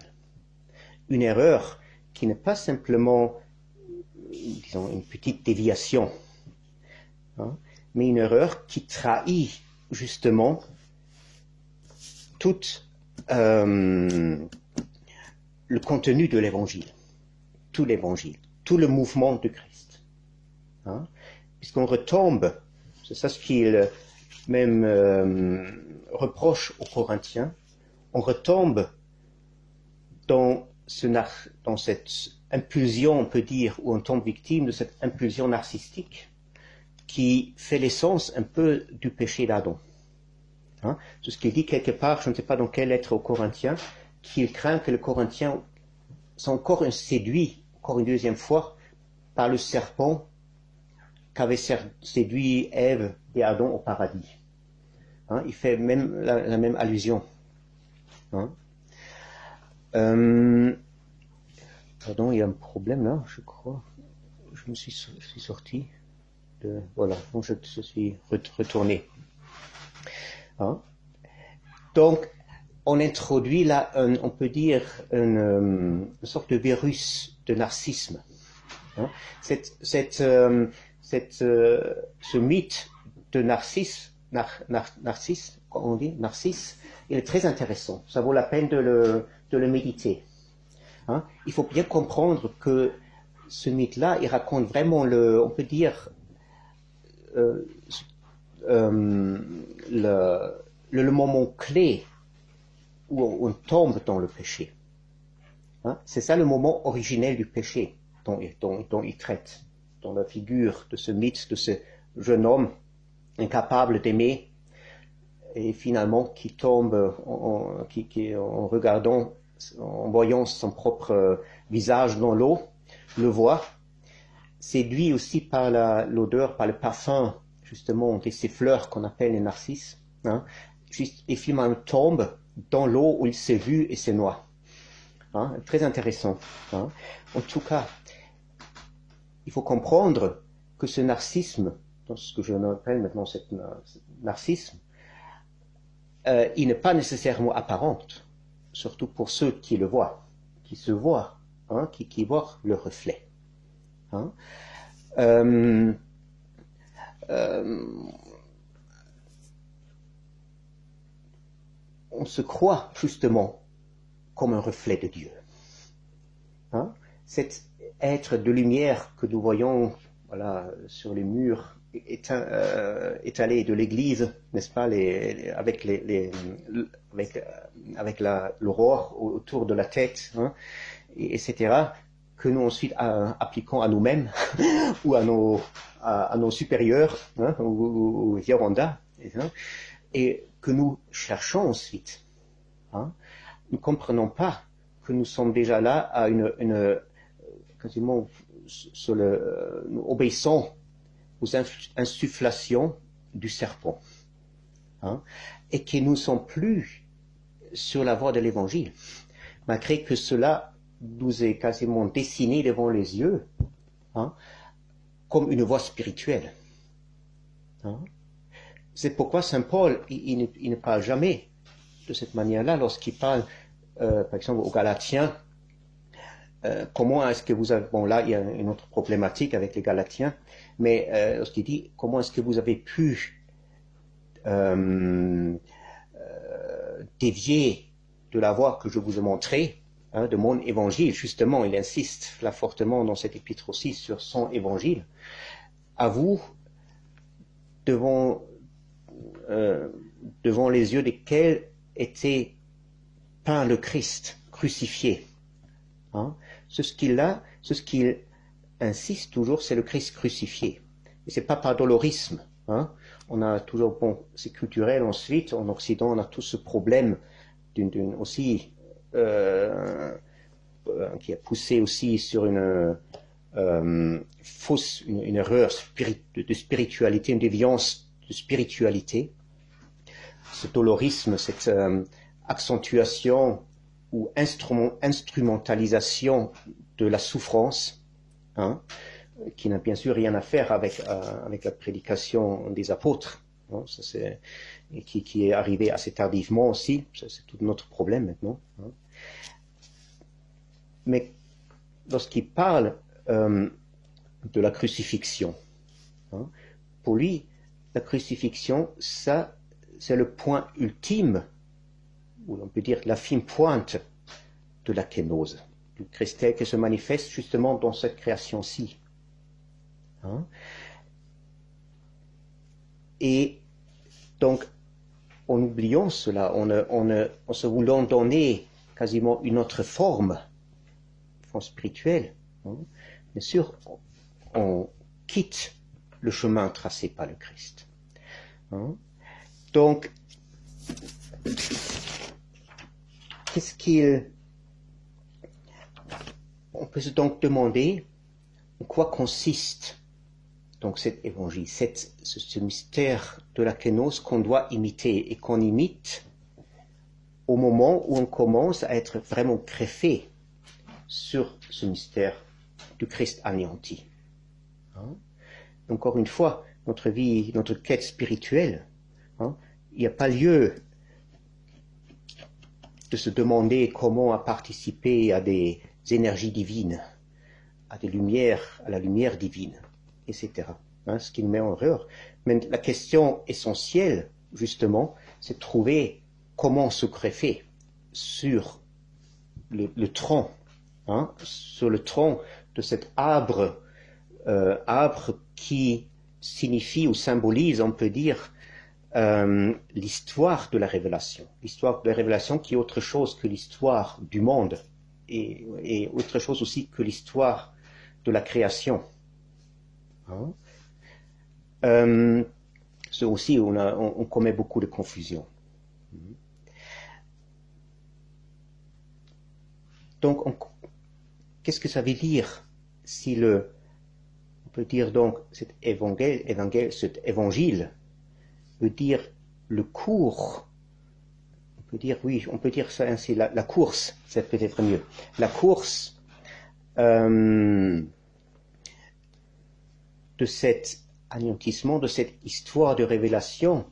Une erreur qui n'est pas simplement, disons, une petite déviation, hein, mais une erreur qui trahit justement tout le contenu de l'Évangile, tout le mouvement de Christ. Hein, puisqu'on retombe, c'est ça ce qu'il même reproche aux Corinthiens, on retombe dans cette impulsion, on peut dire, ou on tombe victime de cette impulsion narcissique qui fait l'essence un peu du péché d'Adam. Hein? C'est ce qu'il dit quelque part, je ne sais pas dans quelle lettre aux Corinthiens, qu'il craint que les Corinthiens sont encore séduits, encore une deuxième fois, par le serpent qu'avait séduit Ève et Adam au paradis. Hein, il fait même la même allusion. Hein. Pardon, il y a un problème là, je crois. Je me suis sorti. Voilà, donc je suis retourné. Hein. Donc, on introduit là, on peut dire, une sorte de virus de narcissisme. Hein. ce mythe de Narcisse, comment on dit, Narcisse, il est très intéressant. Ça vaut la peine de le méditer. Hein? Il faut bien comprendre que ce mythe-là, il raconte vraiment on peut dire, le moment clé où on tombe dans le péché. Hein? C'est ça le moment originel du péché dont il traite, dans la figure de ce mythe, de ce jeune homme incapable d'aimer, et finalement qui tombe en regardant, en voyant son propre visage dans l'eau, le voit, séduit aussi par l'odeur, par le parfum, justement, de ces fleurs qu'on appelle les narcisses, hein, et finalement tombe dans l'eau où il s'est vu et s'est noie. Hein, très intéressant. Hein. En tout cas, il faut comprendre que ce narcissisme, dans ce que je appelle maintenant ce narcissisme, il n'est pas nécessairement apparent, surtout pour ceux qui le voient, qui se voient, hein, qui voient le reflet. Hein. On se croit justement comme un reflet de Dieu. Hein? Cet être de lumière que nous voyons, voilà, sur les murs étalés de l'église, n'est-ce pas, avec l'aurore autour de la tête, hein, etc., que nous ensuite appliquons à nous-mêmes ou à nos supérieurs, hein, ou Vieranda, hein, et que nous cherchons ensuite. Hein. Nous ne comprenons pas que nous sommes déjà là à quasiment nous obéissons aux insufflations du serpent, hein, et que nous ne sommes plus sur la voie de l'évangile, malgré que cela nous est quasiment dessiné devant les yeux, hein, comme une voie spirituelle. Hein. C'est pourquoi Saint Paul, il ne parle jamais de cette manière-là lorsqu'il parle, par exemple, aux Galatiens. Comment est-ce que vous avez... Bon, là, il y a une autre problématique avec les Galatiens, mais lorsqu'il dit, comment est-ce que vous avez pu dévier de la voie que je vous ai montrée, hein, de mon évangile. Justement, il insiste là fortement dans cet épître aussi sur son évangile. À vous, devant les yeux desquels était peint le Christ crucifié. Hein? Ce qu'il insiste toujours, c'est le Christ crucifié. Et c'est pas par dolorisme. Hein? On a toujours, bon, c'est culturel ensuite, en Occident, on a tout ce problème aussi, qui a poussé aussi sur une fausse, une erreur de spiritualité, une déviance de spiritualité. Ce dolorisme, cette accentuation ou instrumentalisation de la souffrance, hein, qui n'a bien sûr rien à faire avec la prédication des apôtres, hein, ça c'est, et qui est arrivé assez tardivement aussi, ça, c'est tout notre problème maintenant. Hein. Mais lorsqu'il parle de la crucifixion, hein, pour lui, la crucifixion, ça, c'est le point ultime, ou on peut dire la fine pointe de la kénose, du Christ tel qui se manifeste justement dans cette création-ci. Hein? Et donc, en oubliant cela, en se voulant donner quasiment une autre forme spirituelle, hein, bien sûr, on quitte le chemin tracé par le Christ. Hein? Donc, on peut se donc demander en quoi consiste donc cet évangile, ce mystère de la kénose qu'on doit imiter et qu'on imite au moment où on commence à être vraiment greffé sur ce mystère du Christ anéanti. Hein? Encore une fois, notre vie, notre quête spirituelle, hein, il n'y a pas lieu de se demander comment participer à des énergies divines, à la lumière divine, etc. ce qui nous met en erreur. Mais la question essentielle, justement, c'est de trouver comment se greffer sur le tronc, sur le tronc de cet arbre qui signifie ou symbolise, on peut dire, l'histoire de la révélation. L'histoire de la révélation qui est autre chose que l'histoire du monde et autre chose aussi que l'histoire de la création. C'est aussi où on commet beaucoup de confusion. Donc, qu'est-ce que ça veut dire si on peut dire donc cet évangile veut dire le cours, on peut dire ça ainsi, la course, c'est peut-être mieux, la course de cet anéantissement, de cette histoire de révélation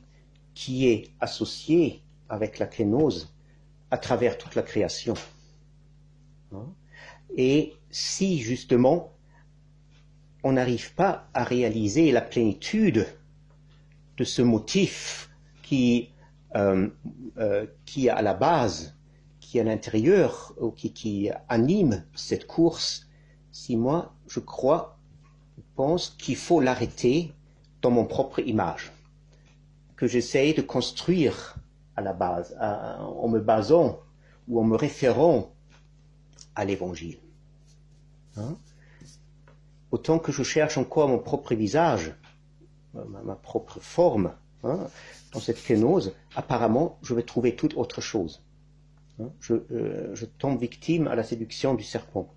qui est associée avec la kénose à travers toute la création. Et si justement on n'arrive pas à réaliser la plénitude de ce motif qui est à la base, qui est à l'intérieur, ou qui anime cette course, si moi je pense qu'il faut l'arrêter dans mon propre image, que j'essaye de construire à la base, en me basant ou en me référant à l'évangile. Autant que je cherche encore mon propre visage, ma propre forme, dans cette kénose, apparemment, je vais trouver toute autre chose. Je tombe victime à la séduction du serpent.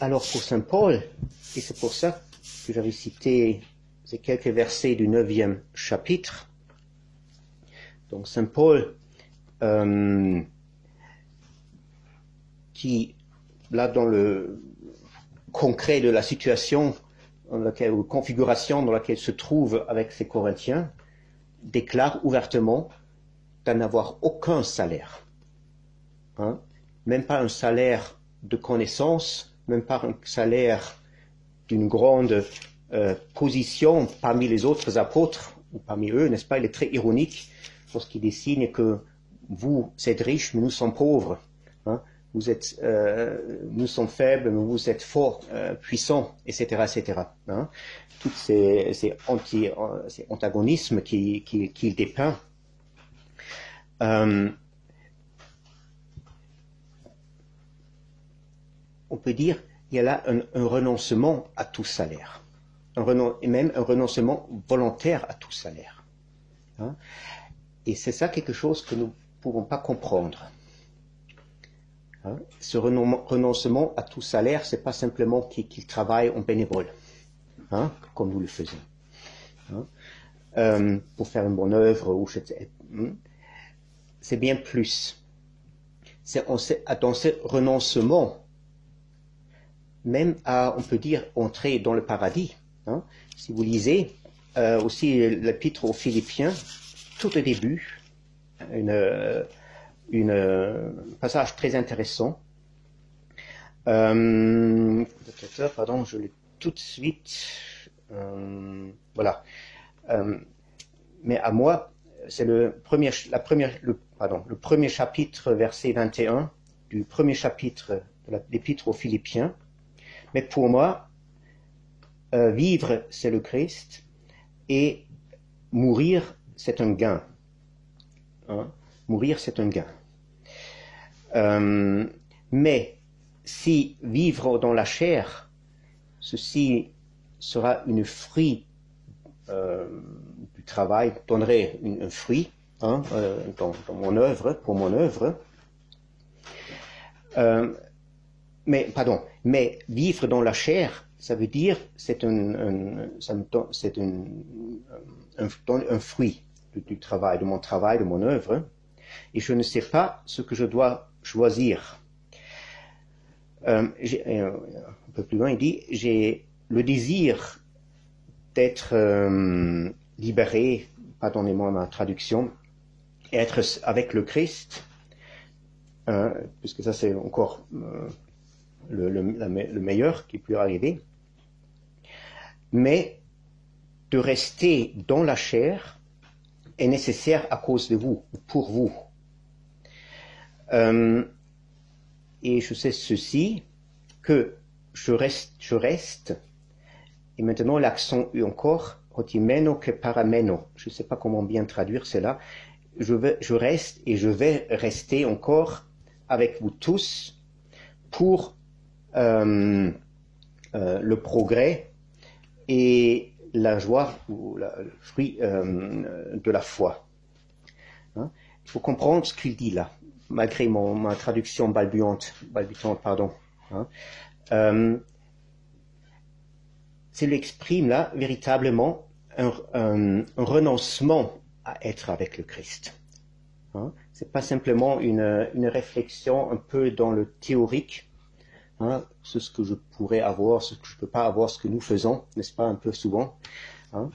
Alors pour saint Paul, et c'est pour ça que j'avais cité ces quelques versets du 9e chapitre, donc saint Paul, qui, là dans le concret de la situation ou configuration dans laquelle se trouve avec ces Corinthiens, déclare ouvertement d'en avoir aucun salaire. Même pas un salaire de connaissance, même pas un salaire d'une grande position parmi les autres apôtres, ou parmi eux, n'est-ce pas? Il est très ironique lorsqu'il désigne que vous êtes riches, mais nous sommes pauvres. Nous sommes faibles, mais vous êtes forts, puissants, etc., etc. Tous ces antagonismes qu'il dépeint. On peut dire il y a là un renoncement à tout salaire, et même un renoncement volontaire à tout salaire. Et c'est ça quelque chose que nous ne pouvons pas comprendre. Ce renoncement à tout salaire, c'est pas simplement qu'il travaille en bénévole, comme nous le faisons, pour faire une bonne œuvre, c'est bien plus. C'est dans ce renoncement, même à, on peut dire, entrer dans le paradis. Si vous lisez aussi l'épître aux Philippiens, tout au début, un passage très intéressant. Pardon, je l'ai tout de suite. Voilà. Mais à moi, c'est le premier chapitre, verset 21, du premier chapitre de l'épître aux Philippiens. Mais pour moi, vivre, c'est le Christ, et mourir, c'est un gain. Mourir, c'est un gain. Mais si vivre dans la chair, ceci sera une fruit du travail, donnerait un fruit dans mon œuvre, pour mon œuvre. Mais vivre dans la chair, ça veut dire ça me donne un fruit du travail, de mon travail, de mon œuvre, et je ne sais pas ce que je dois choisir. Un peu plus loin, il dit, j'ai le désir d'être libéré, pardonnez-moi ma traduction, être avec le Christ, puisque ça c'est encore le meilleur qui peut arriver. mais de rester dans la chair est nécessaire à cause de vous, pour vous. Et je sais ceci, que je reste, et maintenant l'accent est encore, otimeno que parameno, je ne sais pas comment bien traduire cela, je reste et je vais rester encore avec vous tous pour le progrès et la joie ou le fruit de la foi. Hein? Il faut comprendre ce qu'il dit là, malgré ma traduction balbutante, pardon. Hein? C'est exprime là véritablement un renoncement à être avec le Christ. Hein? C'est pas simplement une réflexion un peu dans le théorique, hein? C'est ce que je pourrais avoir, ce que je peux pas avoir, ce que nous faisons, n'est-ce pas, un peu souvent. Hein?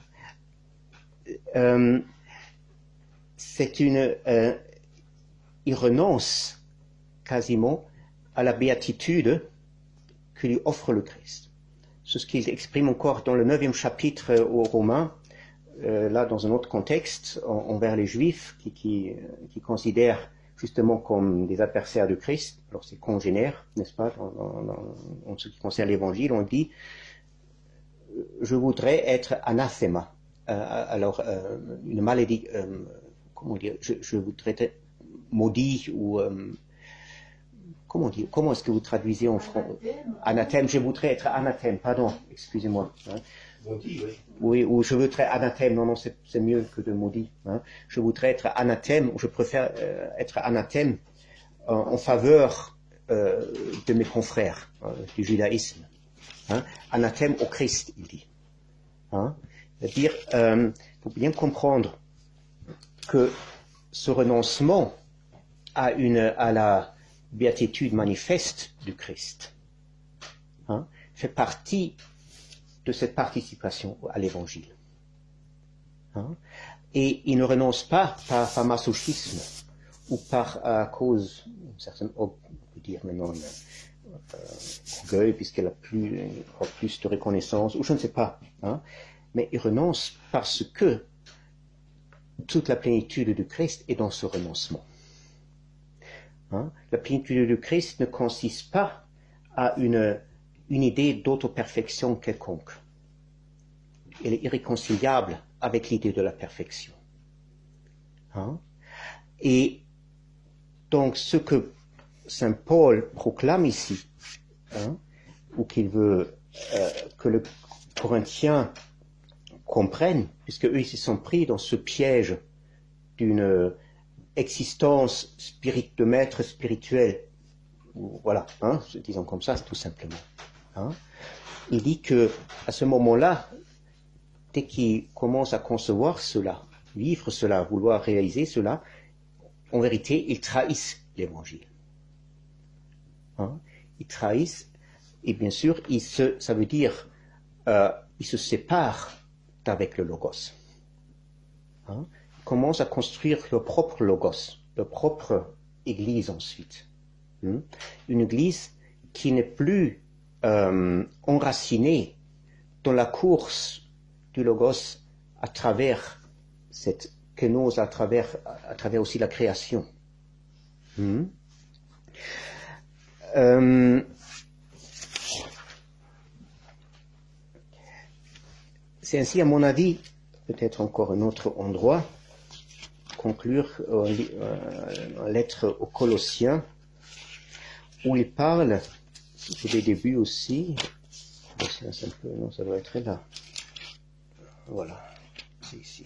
C'est il renonce quasiment à la béatitude que lui offre le Christ. C'est ce qu'il exprime encore dans le 9e chapitre aux Romains, là dans un autre contexte, envers les Juifs qui considèrent justement comme des adversaires de Christ. Alors c'est congénère, n'est-ce pas, en ce qui concerne l'Évangile, on dit « Je voudrais être anathema ». Une malédiction, comment dire, je voudrais être maudit ou... Comment est-ce que vous traduisez en français? Anathème, je voudrais être anathème, pardon, excusez-moi. Hein. Maudit, oui. Oui, ou je voudrais anathème, non, c'est mieux que de maudit. Hein. Je voudrais être anathème, ou je préfère être anathème en faveur de mes confrères du judaïsme. Hein. Anathème au Christ, il dit. Hein. C'est-à-dire, il faut bien comprendre que ce renoncement à la béatitude manifeste du Christ hein, fait partie de cette participation à l'Évangile. Hein, et il ne renonce pas par masochisme ou à cause d'une certaine, on peut dire maintenant, orgueil, puisqu'elle a plus de reconnaissance, ou je ne sais pas. Hein, mais il renonce parce que toute la plénitude du Christ est dans ce renoncement. Hein? La plénitude du Christ ne consiste pas à une idée d'auto-perfection quelconque. Elle est irréconciliable avec l'idée de la perfection. Hein? Et donc ce que saint Paul proclame ici, hein, ou qu'il veut que le Corinthiens comprennent, puisque eux ils se sont pris dans ce piège d'une existence de maître spirituel, voilà, hein, disons comme ça, tout simplement. Hein. Il dit que à ce moment-là, dès qu'ils commencent à concevoir cela, vivre cela, vouloir réaliser cela, en vérité, ils trahissent l'Évangile. Hein. Ils trahissent, et bien sûr, ça veut dire, ils se séparent d'avec le Logos. Hein. Commencent à construire leur propre logos, leur propre église ensuite. Une église qui n'est plus enracinée dans la course du logos à travers cette kénose, à travers aussi la création. C'est ainsi, à mon avis, peut-être encore un autre endroit, conclure la lettre aux Colossiens, où il parle, c'est le début aussi, non, ça doit être là. Voilà, c'est ici.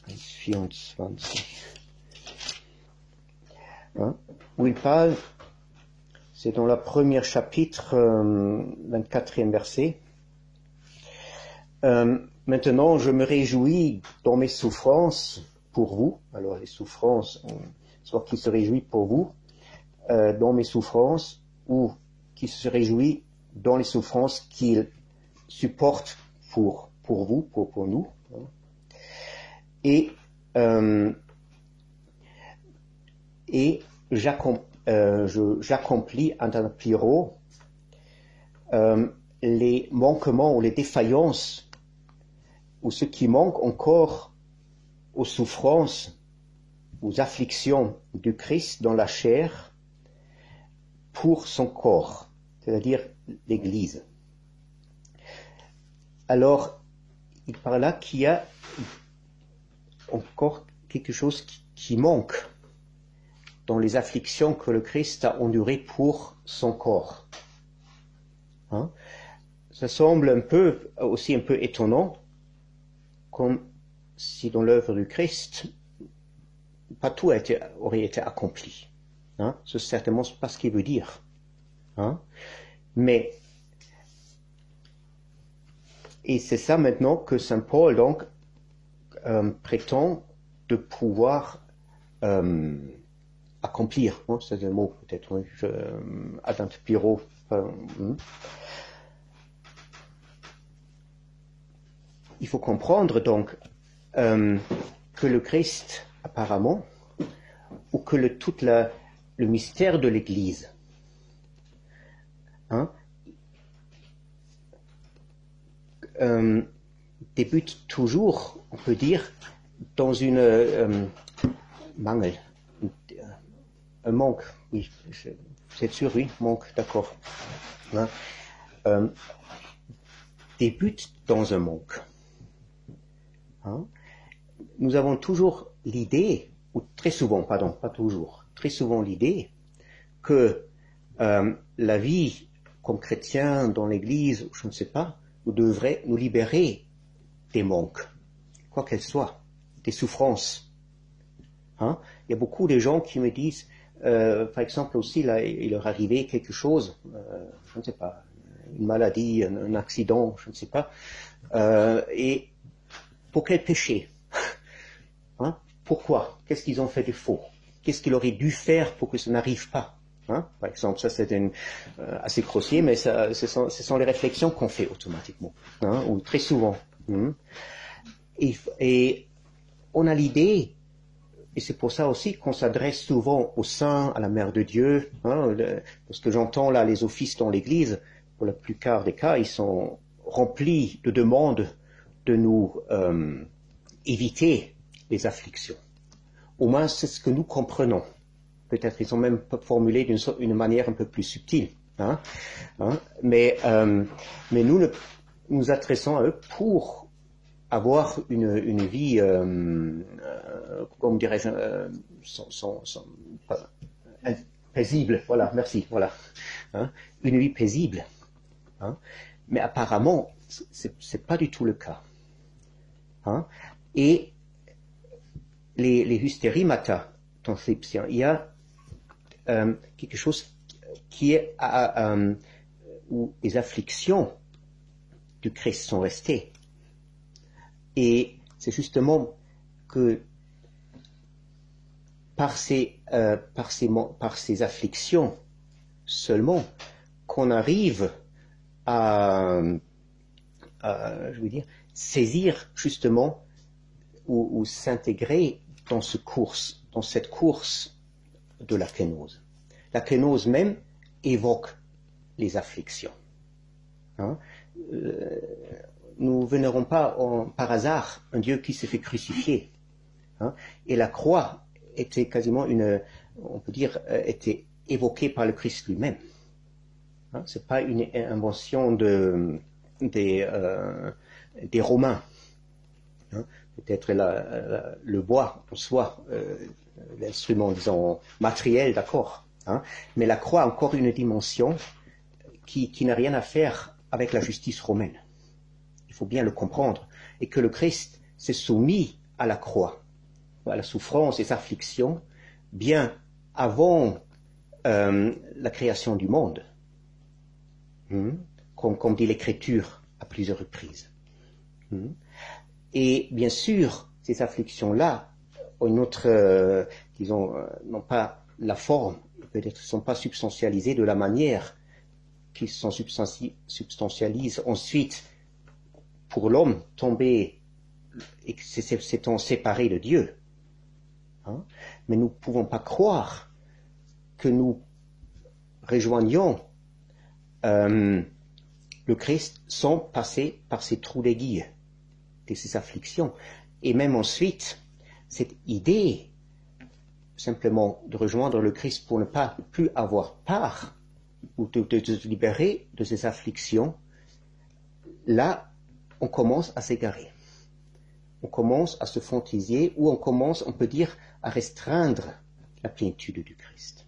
24. Hein, où il parle, c'est dans le premier chapitre, 24e verset. Maintenant, je me réjouis dans mes souffrances pour vous. Alors, les souffrances, soit qui se réjouit pour vous dans mes souffrances, ou qui se réjouit dans les souffrances qu'il supporte pour vous, pour nous. Et j'accomplis un pliro les manquements ou les défaillances, ou ce qui manque encore aux souffrances, aux afflictions du Christ dans la chair pour son corps, c'est-à-dire l'Église. Alors, il parle là qu'il y a encore quelque chose qui manque dans les afflictions que le Christ a endurées pour son corps. Hein? Ça semble aussi un peu étonnant, comme si dans l'œuvre du Christ, pas tout aurait été accompli. Hein? C'est certainement pas ce qu'il veut dire. Hein? Mais, et c'est ça maintenant que saint Paul donc prétend de pouvoir accomplir. Hein? C'est un mot peut-être, oui, Adam Piro. Il faut comprendre donc que le Christ, apparemment, ou que tout le mystère de l'Église, hein, débute toujours, on peut dire, dans un manque, oui, c'est sûr, oui, manque, d'accord, hein, débute dans un manque. Hein? Nous avons toujours l'idée, ou très souvent, pardon, pas toujours, très souvent l'idée que la vie comme chrétien dans l'Église, je ne sais pas, nous devrait nous libérer des manques, quoi qu'elles soient, des souffrances. Hein? Il y a beaucoup de gens qui me disent, par exemple aussi, là, il leur arrivait quelque chose, je ne sais pas, une maladie, un accident, je ne sais pas, et pour quel péché? Hein? Pourquoi? Qu'est-ce qu'ils ont fait de faux? Qu'est-ce qu'ils auraient dû faire pour que ça n'arrive pas? Hein? Par exemple, ça c'est assez grossier, mais ce sont les réflexions qu'on fait automatiquement, hein? Ou très souvent. Hein? Et on a l'idée, et c'est pour ça aussi qu'on s'adresse souvent aux saints, à la Mère de Dieu, hein? Parce que j'entends là les offices dans l'Église, pour la plupart des cas, ils sont remplis de demandes de nous éviter les afflictions. Au moins, c'est ce que nous comprenons. Peut-être ils ont même formulé d'une manière un peu plus subtile. Hein? Mais nous nous adressons à eux pour avoir une vie, comment dirais-je, paisible. Voilà, merci. Voilà, hein? Une vie paisible. Hein? Mais apparemment, c'est pas du tout le cas. Hein? Et les hystérimata transcriptions, il y a quelque chose qui est où les afflictions du Christ sont restées. Et c'est justement que par ces afflictions seulement qu'on arrive à je veux dire, saisir justement ou s'intégrer dans cette course de la kénose. La kénose même évoque les afflictions. Hein? Nous vénérons pas par hasard un Dieu qui s'est fait crucifier. Hein? Et la croix était quasiment on peut dire, était évoquée par le Christ lui-même. Hein? C'est pas une invention des Romains. Hein? Peut-être le bois en soi, l'instrument, disons, matériel, d'accord. Hein? Mais la croix a encore une dimension qui n'a rien à faire avec la justice romaine. Il faut bien le comprendre. Et que le Christ s'est soumis à la croix, à la souffrance et aux afflictions, bien avant la création du monde. Comme dit l'Écriture à plusieurs reprises. Et bien sûr, ces afflictions-là ont une autre, disons, n'ont pas la forme, peut-être ne sont pas substantialisées de la manière qu'ils sont substantialisent ensuite pour l'homme tombé et s'étant séparé de Dieu. Hein? Mais nous ne pouvons pas croire que nous rejoignons le le Christ sans passer par ces trous d'aiguille, de ces afflictions. Et même ensuite, cette idée simplement de rejoindre le Christ pour ne pas plus avoir peur ou de se libérer de ces afflictions, là, on commence à s'égarer. On commence à se fantaisier ou on commence, on peut dire, à restreindre la plénitude du Christ.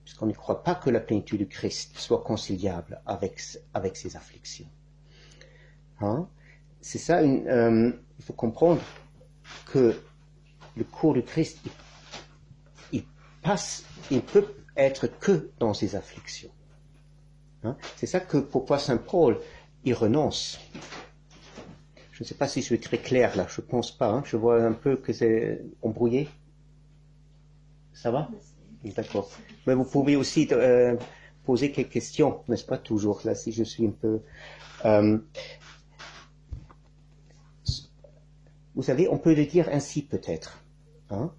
Puisqu'on ne croit pas que la plénitude du Christ soit conciliable avec ces afflictions. Hein? C'est ça, il faut comprendre que le cours du Christ, il peut être que dans ces afflictions. Hein? C'est ça que pourquoi Saint Paul, il renonce. Je ne sais pas si je suis très clair là, je ne pense pas. Hein? Je vois un peu que c'est embrouillé. Ça va? D'accord. Mais vous pouvez aussi poser quelques questions, n'est-ce pas, toujours, là, si je suis un peu... vous savez, on peut le dire ainsi peut-être. Hein?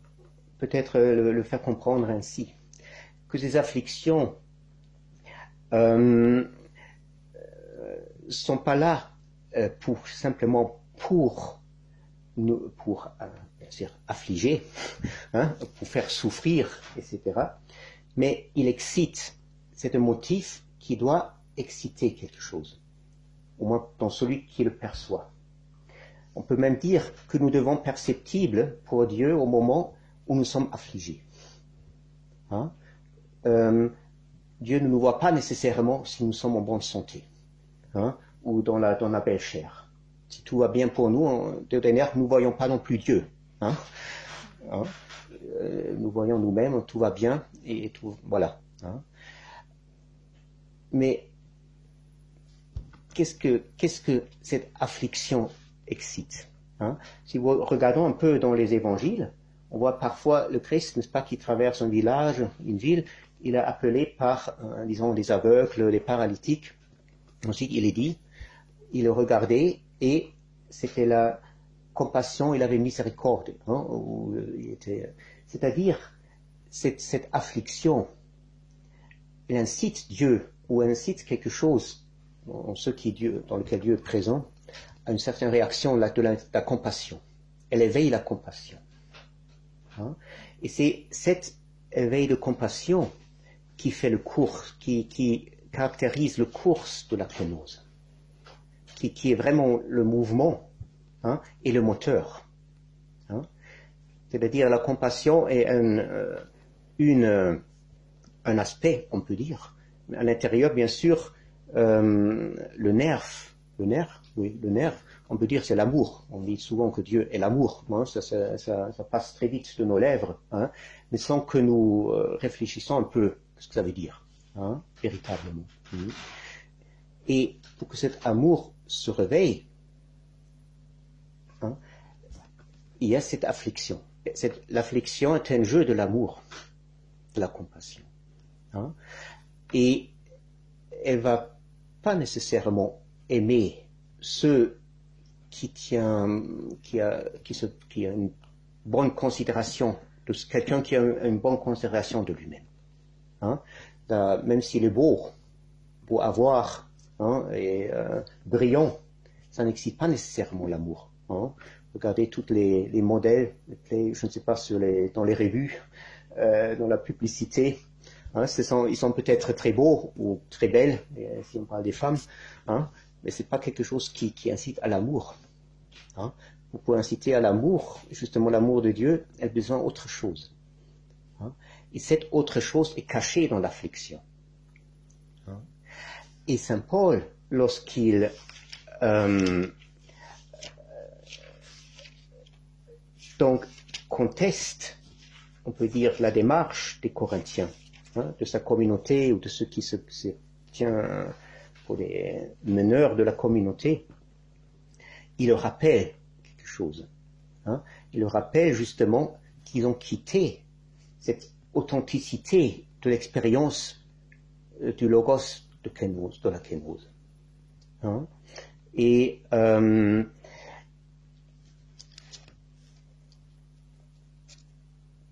Peut-être le faire comprendre ainsi. Que ces afflictions sont pas là simplement pour nous, bien sûr, affliger, hein, pour faire souffrir, etc. Mais il excite. C'est un motif qui doit exciter quelque chose, au moins dans celui qui le perçoit. On peut même dire que nous devons perceptibles pour Dieu au moment où nous sommes affligés. Hein? Dieu ne nous voit pas nécessairement si nous sommes en bonne santé, hein, ou dans la belle chair. Si tout va bien pour nous, d'ordinaire, nous ne voyons pas non plus Dieu. Hein? Hein? Nous voyons nous-mêmes, tout va bien, et tout, voilà. Hein? Mais qu'est-ce que cette affliction excite? Hein? Si vous regardons un peu dans les évangiles, on voit parfois le Christ, n'est-ce pas, qui traverse un village, une ville, il est appelé par, disons, les aveugles, les paralytiques. Ensuite, il est dit, il le regardait et c'était la compassion, il avait miséricorde. Hein, c'est-à-dire, cette affliction, elle incite Dieu, ou elle incite quelque chose dans lequel Dieu est présent, à une certaine réaction de la compassion. Elle éveille la compassion. Hein, et c'est cet éveil de compassion qui fait le cours, qui caractérise le cours de la kénose, qui est vraiment le mouvement, hein, et le moteur. Hein. C'est-à-dire la compassion est un aspect, on peut dire. Mais à l'intérieur, bien sûr, le nerf, on peut dire c'est l'amour. On dit souvent que Dieu est l'amour. Hein, ça passe très vite de nos lèvres, hein, mais sans que nous réfléchissons un peu à ce que ça veut dire, hein, véritablement. Et pour que cet amour se réveille, hein, il y a cette affliction. L'affliction est un jeu de l'amour, de la compassion. Hein, et elle va pas nécessairement aimer ceux qui a une bonne considération de quelqu'un qui a une bonne considération de lui-même. Hein, même s'il est beau à voir, hein, et brillant, ça n'excite pas nécessairement l'amour. Hein. Regardez tous les modèles, je ne sais pas, dans les revues, dans la publicité. Hein, ils sont peut-être très beaux ou très belles, si on parle des femmes, hein, mais c'est pas quelque chose qui incite à l'amour. Hein. Pour inciter à l'amour, justement l'amour de Dieu, elle a besoin d'autre chose. Hein. Et cette autre chose est cachée dans l'affliction. Hein. Et Saint Paul, lorsqu'il donc conteste, on peut dire, la démarche des Corinthiens, hein, de sa communauté ou de ceux qui se tient pour les meneurs de la communauté, il leur rappelle quelque chose. Hein. Il leur rappelle justement qu'ils ont quitté cette authenticité de l'expérience du logos de la kénose. Hein. Et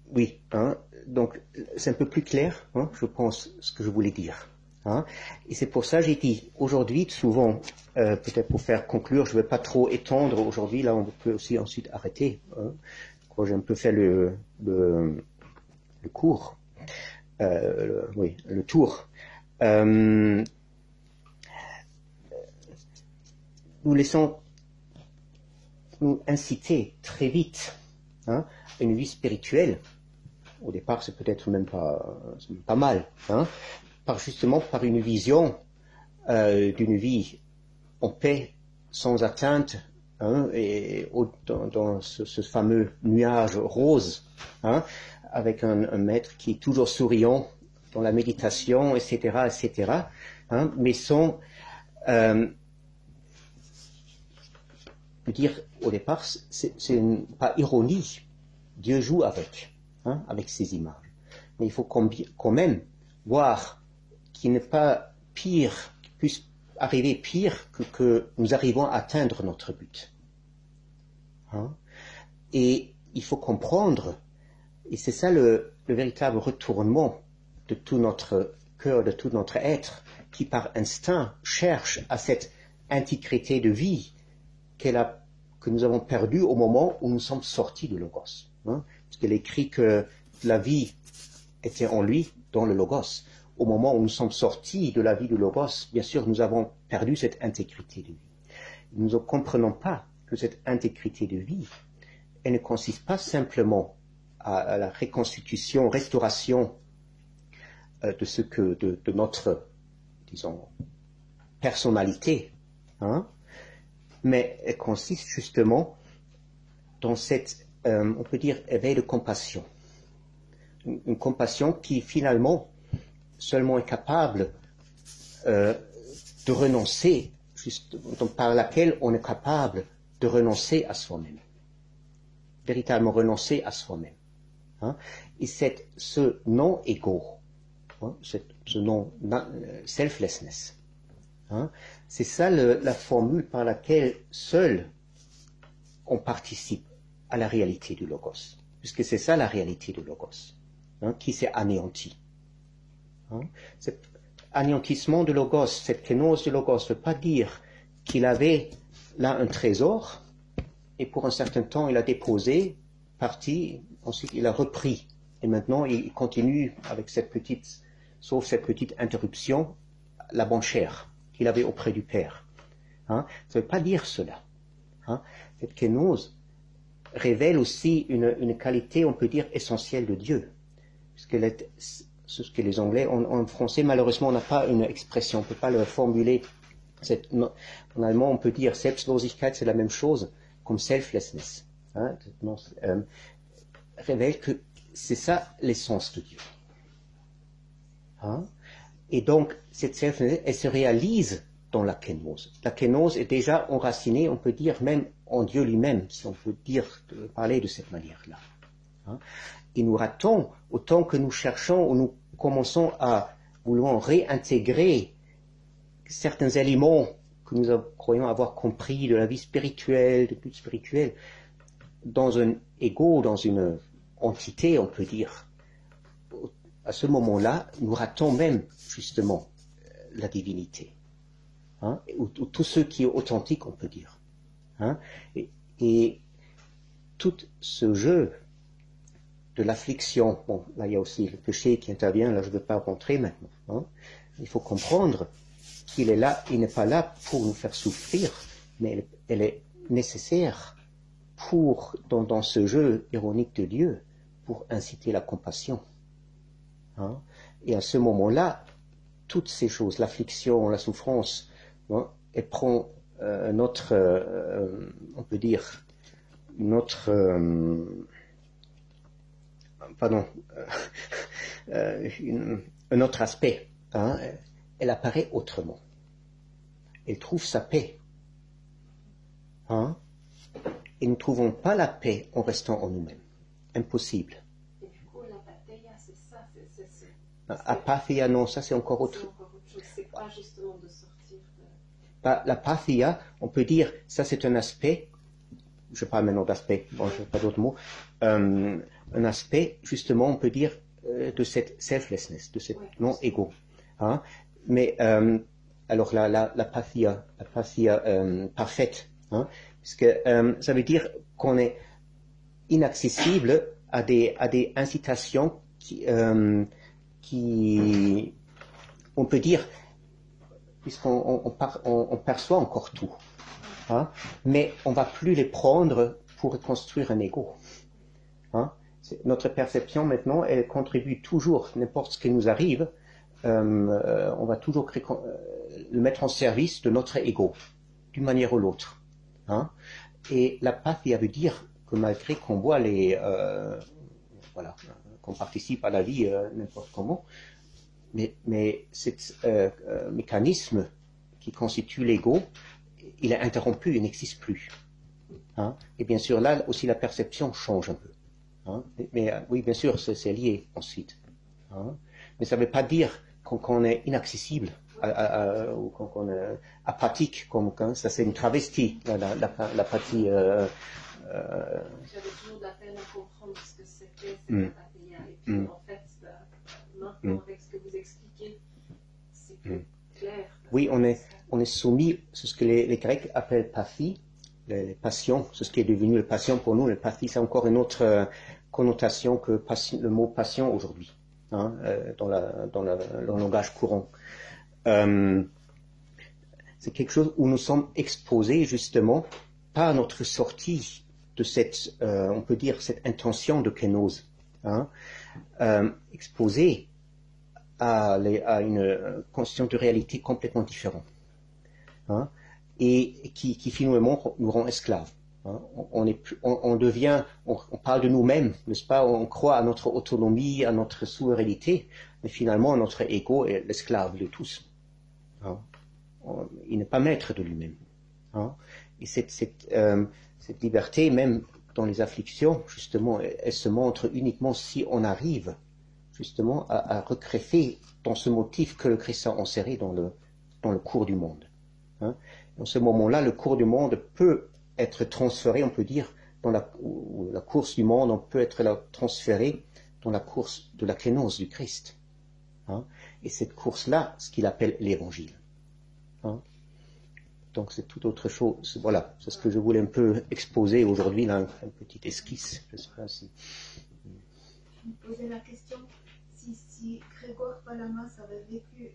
oui, hein, donc c'est un peu plus clair, hein, je pense, ce que je voulais dire. Hein. Et c'est pour ça que j'ai dit, aujourd'hui, souvent, peut-être pour faire conclure, je ne vais pas trop étendre aujourd'hui, là on peut aussi ensuite arrêter. Hein. Quand j'ai un peu fait le cours, le tour. Nous laissons nous inciter très vite à une vie spirituelle. Au départ, c'est peut-être même pas mal, justement par une vision d'une vie en paix, sans atteinte, et dans ce fameux nuage rose, avec un maître qui est toujours souriant dans la méditation, etc., mais sans dire au départ, c'est pas ironie. Dieu joue avec ces images. Mais il faut quand même voir qu'il n'est pas pire, qu'il puisse arriver pire que nous arrivons à atteindre notre but. Et il faut comprendre, et c'est ça le véritable retournement de tout notre cœur, de tout notre être, qui par instinct cherche à cette intégrité de vie que nous avons perdue au moment où nous sommes sortis du Logos. Parce qu'il est écrit que la vie était en lui, dans le Logos. Au moment où nous sommes sortis de la vie du Logos, bien sûr, nous avons perdu cette intégrité de vie. Nous ne comprenons pas que cette intégrité de vie, elle ne consiste pas simplement à la reconstitution, restauration de notre, disons, personnalité, mais elle consiste justement dans cette, on peut dire, éveil de compassion. Une compassion qui finalement seulement est capable de renoncer, par laquelle on est capable de renoncer à soi-même. Véritablement renoncer à soi-même. Et ce non-ego, ce non-selflessness, c'est ça la formule par laquelle seul on participe à la réalité du Logos. Puisque c'est ça la réalité du Logos, qui s'est anéanti. Cet anéantissement du Logos, cette kénose du Logos, ne veut pas dire qu'il avait là un trésor, et pour un certain temps il a déposé, parti, ensuite il a repris. Et maintenant il continue avec sauf cette petite interruption, la banchère qu'il avait auprès du Père. Ça ne veut pas dire cela. Cette kénose révèle aussi une qualité, on peut dire, essentielle de Dieu. Puisqu'elle est ce que les Anglais, en français, malheureusement, on n'a pas une expression, on ne peut pas le formuler. En allemand, on peut dire Selbstlosigkeit, c'est la même chose, comme selflessness. Révèle que c'est ça l'essence de Dieu. Et donc, cette selflessness, elle se réalise dans la kénose. La kénose est déjà enracinée, on peut dire, même en Dieu lui-même, si on peut parler de cette manière-là. Et nous ratons, autant que nous cherchons ou nous commençons à vouloir réintégrer certains éléments que nous croyons avoir compris de la vie spirituelle, du but spirituel, dans un ego, dans une entité, on peut dire. À ce moment-là, nous ratons même, justement, la divinité. Ou tout ce qui est authentique, on peut dire. Et tout ce jeu de l'affliction, bon, là il y a aussi le péché qui intervient, là je ne veux pas rentrer maintenant. Il faut comprendre qu'il est là, il n'est pas là pour nous faire souffrir, mais elle est nécessaire dans ce jeu ironique de Dieu, pour inciter la compassion. Et à ce moment-là, toutes ces choses, l'affliction, la souffrance, elle prend on peut dire, un autre aspect. Elle apparaît autrement. Elle trouve sa paix. Et nous ne trouvons pas la paix en restant en nous-mêmes. Impossible. Et du coup, l'apatheia, c'est ça. Apatheia, non, ça c'est encore autre chose. C'est pas justement de sortir de... L'apatheia, on peut dire, ça c'est un aspect, je parle maintenant d'aspect, bon, je n'ai pas d'autres mots, un aspect, justement, on peut dire, de cette selflessness, de cet non-ego. mais alors la pathia parfaite, hein, parce que ça veut dire qu'on est inaccessible à des incitations qui on peut dire, puisqu'on perçoit encore tout, hein, mais on va plus les prendre pour reconstruire un ego. Hein. Notre perception maintenant, elle contribue toujours, n'importe ce qui nous arrive, on va toujours le mettre en service de notre ego, d'une manière ou l'autre. Hein. Et la pathia veut dire que malgré qu'on voit qu'on participe à la vie n'importe comment, mais cet mécanisme qui constitue l'ego, il est interrompu, il n'existe plus. Hein. Et bien sûr, là aussi, la perception change un peu. Hein. Mais oui, bien sûr, c'est lié ensuite. Hein. Mais ça ne veut pas dire qu'on est inaccessible ou qu'on est apathique, comme ça c'est une travestie, l'apathie. J'avais toujours de la peine à comprendre ce que c'était cette apathia. Et puis en fait, maintenant avec ce que vous expliquez, c'est plus clair. Oui, on est soumis, c'est ce que les Grecs appellent pathie, les passions, c'est ce qui est devenu le passion pour nous. Le pathie, c'est encore une autre connotation que le mot passion aujourd'hui, hein, dans le langage courant. C'est quelque chose où nous sommes exposés justement par notre sortie de cette, on peut dire, cette intention de kénose, hein, exposés à une conscience de réalité complètement différente, hein, et qui finalement nous rend esclaves. Hein. On parle de nous-mêmes, n'est-ce pas? On croit à notre autonomie, à notre souveraineté, mais finalement notre ego est l'esclave de tous. Hein. Il n'est pas maître de lui-même. Hein. Et cette liberté, même dans les afflictions, justement, elle se montre uniquement si on arrive justement à recréer dans ce motif que le Christ a enserré dans le cours du monde. Hein. Dans ce moment-là, le cours du monde peut être transféré, on peut dire, dans la course du monde, on peut être transféré dans la course de la kénose du Christ. Hein. Et cette course-là, ce qu'il appelle l'évangile. Hein. Donc c'est tout autre chose. Voilà, c'est ce que je voulais un peu exposer aujourd'hui, là, une petite esquisse. Je sais pas si... Je me posais la question, si Grégoire Palamas avait vécu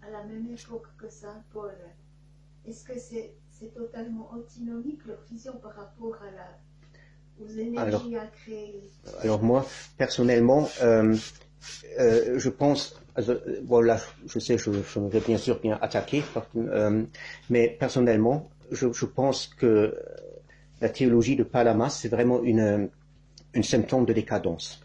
à la même époque que Saint Paul, est-ce que c'est totalement antinomique leur vision par rapport aux énergies à créer? Alors moi, personnellement, je pense, voilà, je sais, je me vais bien sûr bien attaquer, mais personnellement, je pense que la théologie de Palamas, c'est vraiment une symptôme de décadence.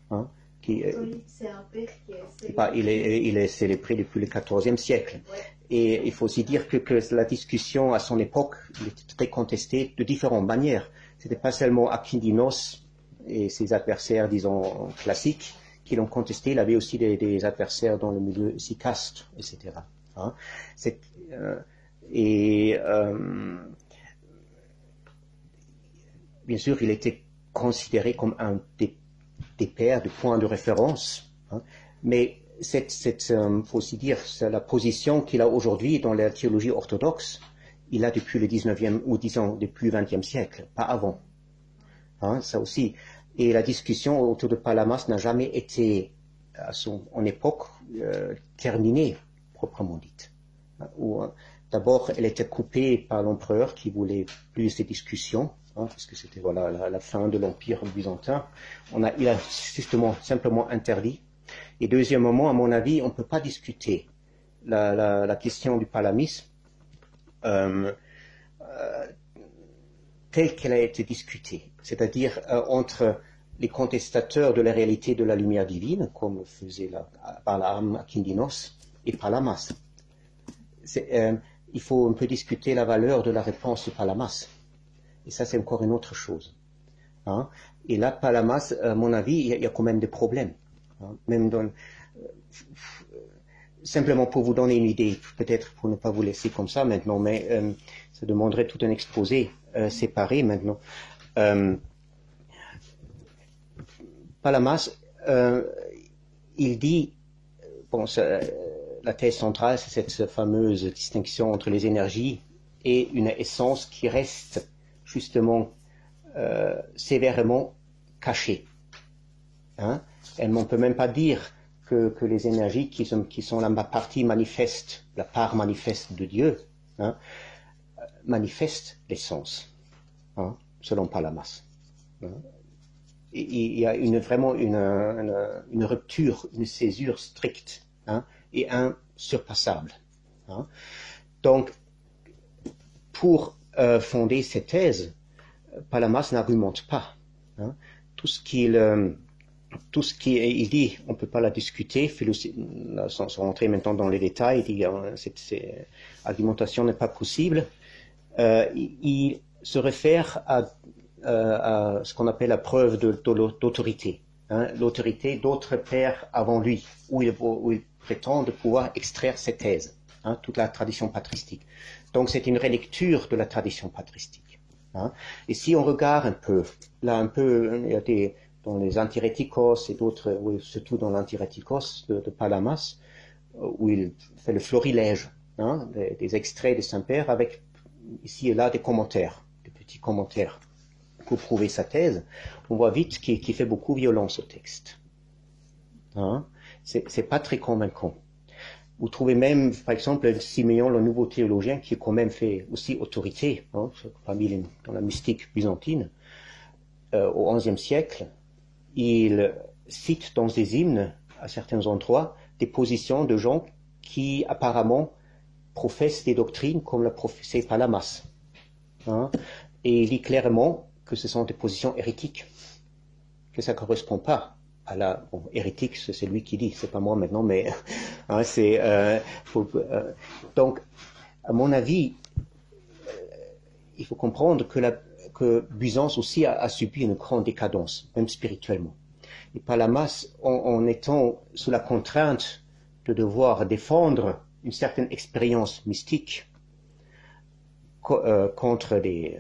Hein, c'est un père qui est célébré. Il est célébré depuis le XIVe siècle. Ouais. Et il faut aussi dire que la discussion à son époque était très contestée de différentes manières. C'était pas seulement Akindinos et ses adversaires, disons, classiques, qui l'ont contesté. Il avait aussi des adversaires dans le milieu sicaste, etc. Hein. Bien sûr, il était considéré comme un des pères, des points de référence, hein, mais faut aussi dire, c'est la position qu'il a aujourd'hui dans la théologie orthodoxe, il a depuis le 19e, ou disons depuis le 20e siècle, pas avant. Hein, ça aussi. Et la discussion autour de Palamas n'a jamais été, en époque, terminée, proprement dite. D'abord, elle était coupée par l'empereur qui voulait plus ces discussions, hein, parce que c'était voilà, la fin de l'Empire byzantin. Il a justement simplement interdit. Et deuxièmement, à mon avis, on ne peut pas discuter la question du palamisme telle qu'elle a été discutée, c'est-à-dire entre les contestateurs de la réalité de la lumière divine, comme faisait Balaam Akindinos, et Palamas. Il faut un peu discuter la valeur de la réponse de Palamas. Et ça, c'est encore une autre chose. Hein. Et là, Palamas, à mon avis, il y a quand même des problèmes. Hein. Même simplement pour vous donner une idée, peut-être pour ne pas vous laisser comme ça maintenant, mais ça demanderait tout un exposé séparé maintenant. Palamas, il dit, bon, la thèse centrale, c'est cette fameuse distinction entre les énergies et une essence qui reste justement sévèrement cachée. Hein? Et on ne peut même pas dire que les énergies qui sont la partie manifeste, la part manifeste de Dieu, hein, manifestent l'essence, hein, selon Palamas. Hein? Il y a vraiment une rupture, une césure stricte, hein, et insurpassable. Hein. Donc, pour fonder cette thèse, Palamas n'argumente pas. Hein. Tout ce qu'il dit, on ne peut pas la discuter, sans rentrer maintenant dans les détails, il dit cette argumentation n'est pas possible. Il se réfère à ce qu'on appelle la preuve d'autorité, hein, l'autorité d'autres pères avant lui, où il prétend de pouvoir extraire cette thèse, hein, toute la tradition patristique. Donc c'est une relecture de la tradition patristique. Hein. Et si on regarde un peu, là il y a dans les Antirétikos et d'autres, surtout dans l'Antirétikos de Palamas, où il fait le florilège, hein, des extraits des Saints-Pères avec ici et là des commentaires, des petits commentaires pour prouver sa thèse, on voit vite qu'il fait beaucoup violence au texte. Hein? C'est pas très convaincant. Vous trouvez même, par exemple, Siméon, le nouveau théologien, qui a quand même fait aussi autorité, hein, parmi dans la mystique byzantine, au XIe siècle, il cite dans des hymnes, à certains endroits, des positions de gens qui apparemment professent des doctrines comme l'a professé Palamas. Hein? Et il dit clairement que ce sont des positions hérétiques, que ça ne correspond pas à la... Bon, hérétique, c'est lui qui dit, c'est pas moi maintenant, mais hein, donc, à mon avis, il faut comprendre que Byzance aussi a subi une grande décadence, même spirituellement. Et Palamas, en étant sous la contrainte de devoir défendre une certaine expérience mystique, contre les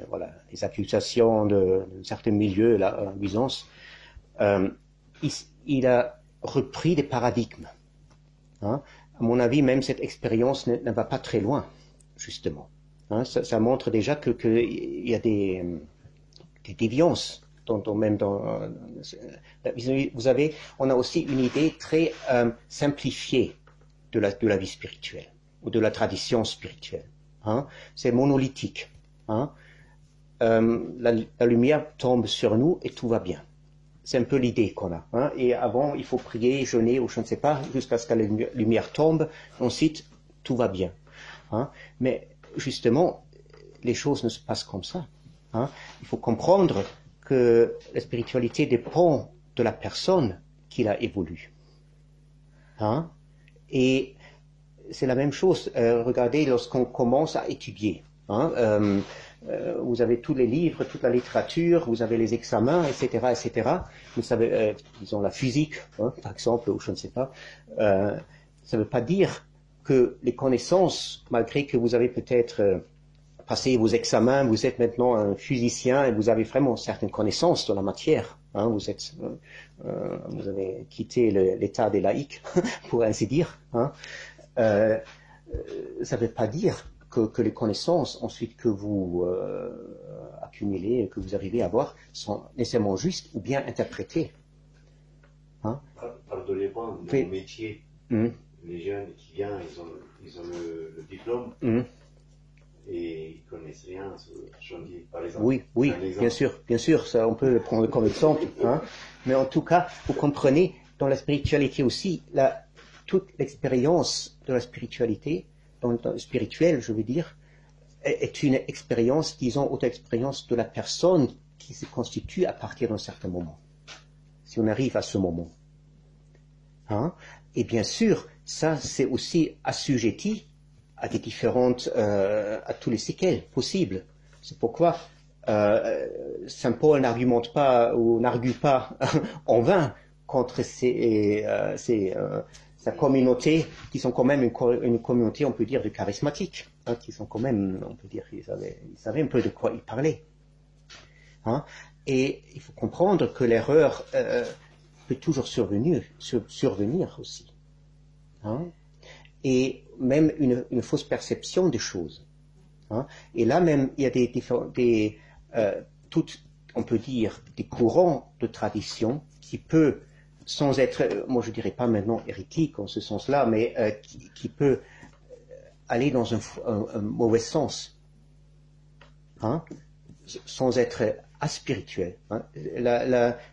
accusations d'un certain milieu là, en Byzance, il a repris des paradigmes. Hein. À mon avis, même cette expérience ne va pas très loin, justement. Hein. Ça montre déjà qu'il y a des déviances. On a aussi une idée très simplifiée de la vie spirituelle, ou de la tradition spirituelle. Hein, c'est monolithique. Hein. La lumière tombe sur nous et tout va bien. C'est un peu l'idée qu'on a. Hein. Et avant, il faut prier, jeûner, ou je ne sais pas, jusqu'à ce que la lumière tombe. Ensuite, tout va bien. Hein. Mais justement, les choses ne se passent comme ça. Hein. Il faut comprendre que la spiritualité dépend de la personne qui la évolue. Hein. Et c'est la même chose. Regardez, lorsqu'on commence à étudier, hein, vous avez tous les livres, toute la littérature, vous avez les examens, etc., etc. Vous savez, disons la physique, hein, par exemple, ou je ne sais pas. Ça ne veut pas dire que les connaissances, malgré que vous avez peut-être passé vos examens, vous êtes maintenant un physicien et vous avez vraiment certaines connaissances dans la matière. Hein, vous avez quitté l'état des laïcs, pour ainsi dire. Hein. Ça ne veut pas dire que les connaissances ensuite que vous accumulez, que vous arrivez à avoir, sont nécessairement justes ou bien interprétées. Hein? Pardonnez-moi, dans mon métier, les jeunes qui viennent, ils ont le diplôme et ils ne connaissent rien sur le chantier, par exemple. Oui, bien sûr, ça on peut le prendre comme exemple. Hein? Mais en tout cas, vous comprenez, dans la spiritualité aussi, toute l'expérience de la spiritualité, spirituelle, je veux dire, est une expérience, disons, auto-expérience de la personne qui se constitue à partir d'un certain moment. Si on arrive à ce moment. Hein? Et bien sûr, ça, c'est aussi assujetti à des différentes, à tous les séquelles possibles. C'est pourquoi Saint Paul n'argumente pas ou n'argue pas en vain contre sa communauté, qui sont quand même une communauté, on peut dire, de charismatiques, hein, qui sont quand même, on peut dire, ils savaient un peu de quoi ils parlaient. Hein. Et il faut comprendre que l'erreur peut toujours survenir aussi. Hein. et même une fausse perception des choses. Hein. Et là même, il y a on peut dire, des courants de tradition qui peut, sans être, moi je dirais pas maintenant hérétique en ce sens-là, mais qui peut aller dans un mauvais sens, hein, sans être aspirituel. Hein.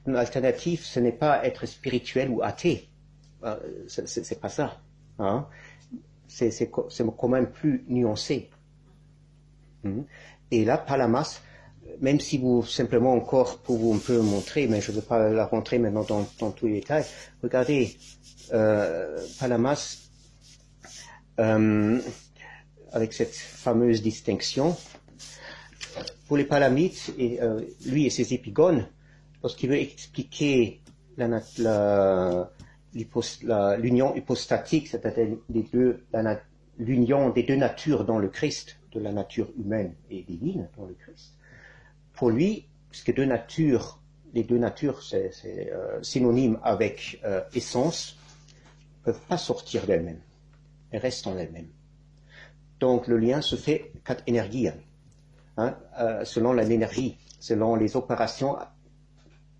L'alternative, ce n'est pas être spirituel ou athée. C'est pas ça. Hein. C'est quand même plus nuancé. Et là, Palamas, même si vous, simplement encore pour vous un peu montrer, mais je ne veux pas la rentrer maintenant dans tous les détails, regardez, Palamas, avec cette fameuse distinction, pour les Palamites, lui et ses épigones, lorsqu'il veut expliquer l'union hypostatique, c'est-à-dire l'union des deux natures dans le Christ, de la nature humaine et divine dans le Christ, pour lui, puisque les deux natures, c'est synonyme avec essence, ne peuvent pas sortir d'elles-mêmes. Elles restent en elles-mêmes. Donc le lien se fait kat energia, hein, selon l'énergie, selon les opérations,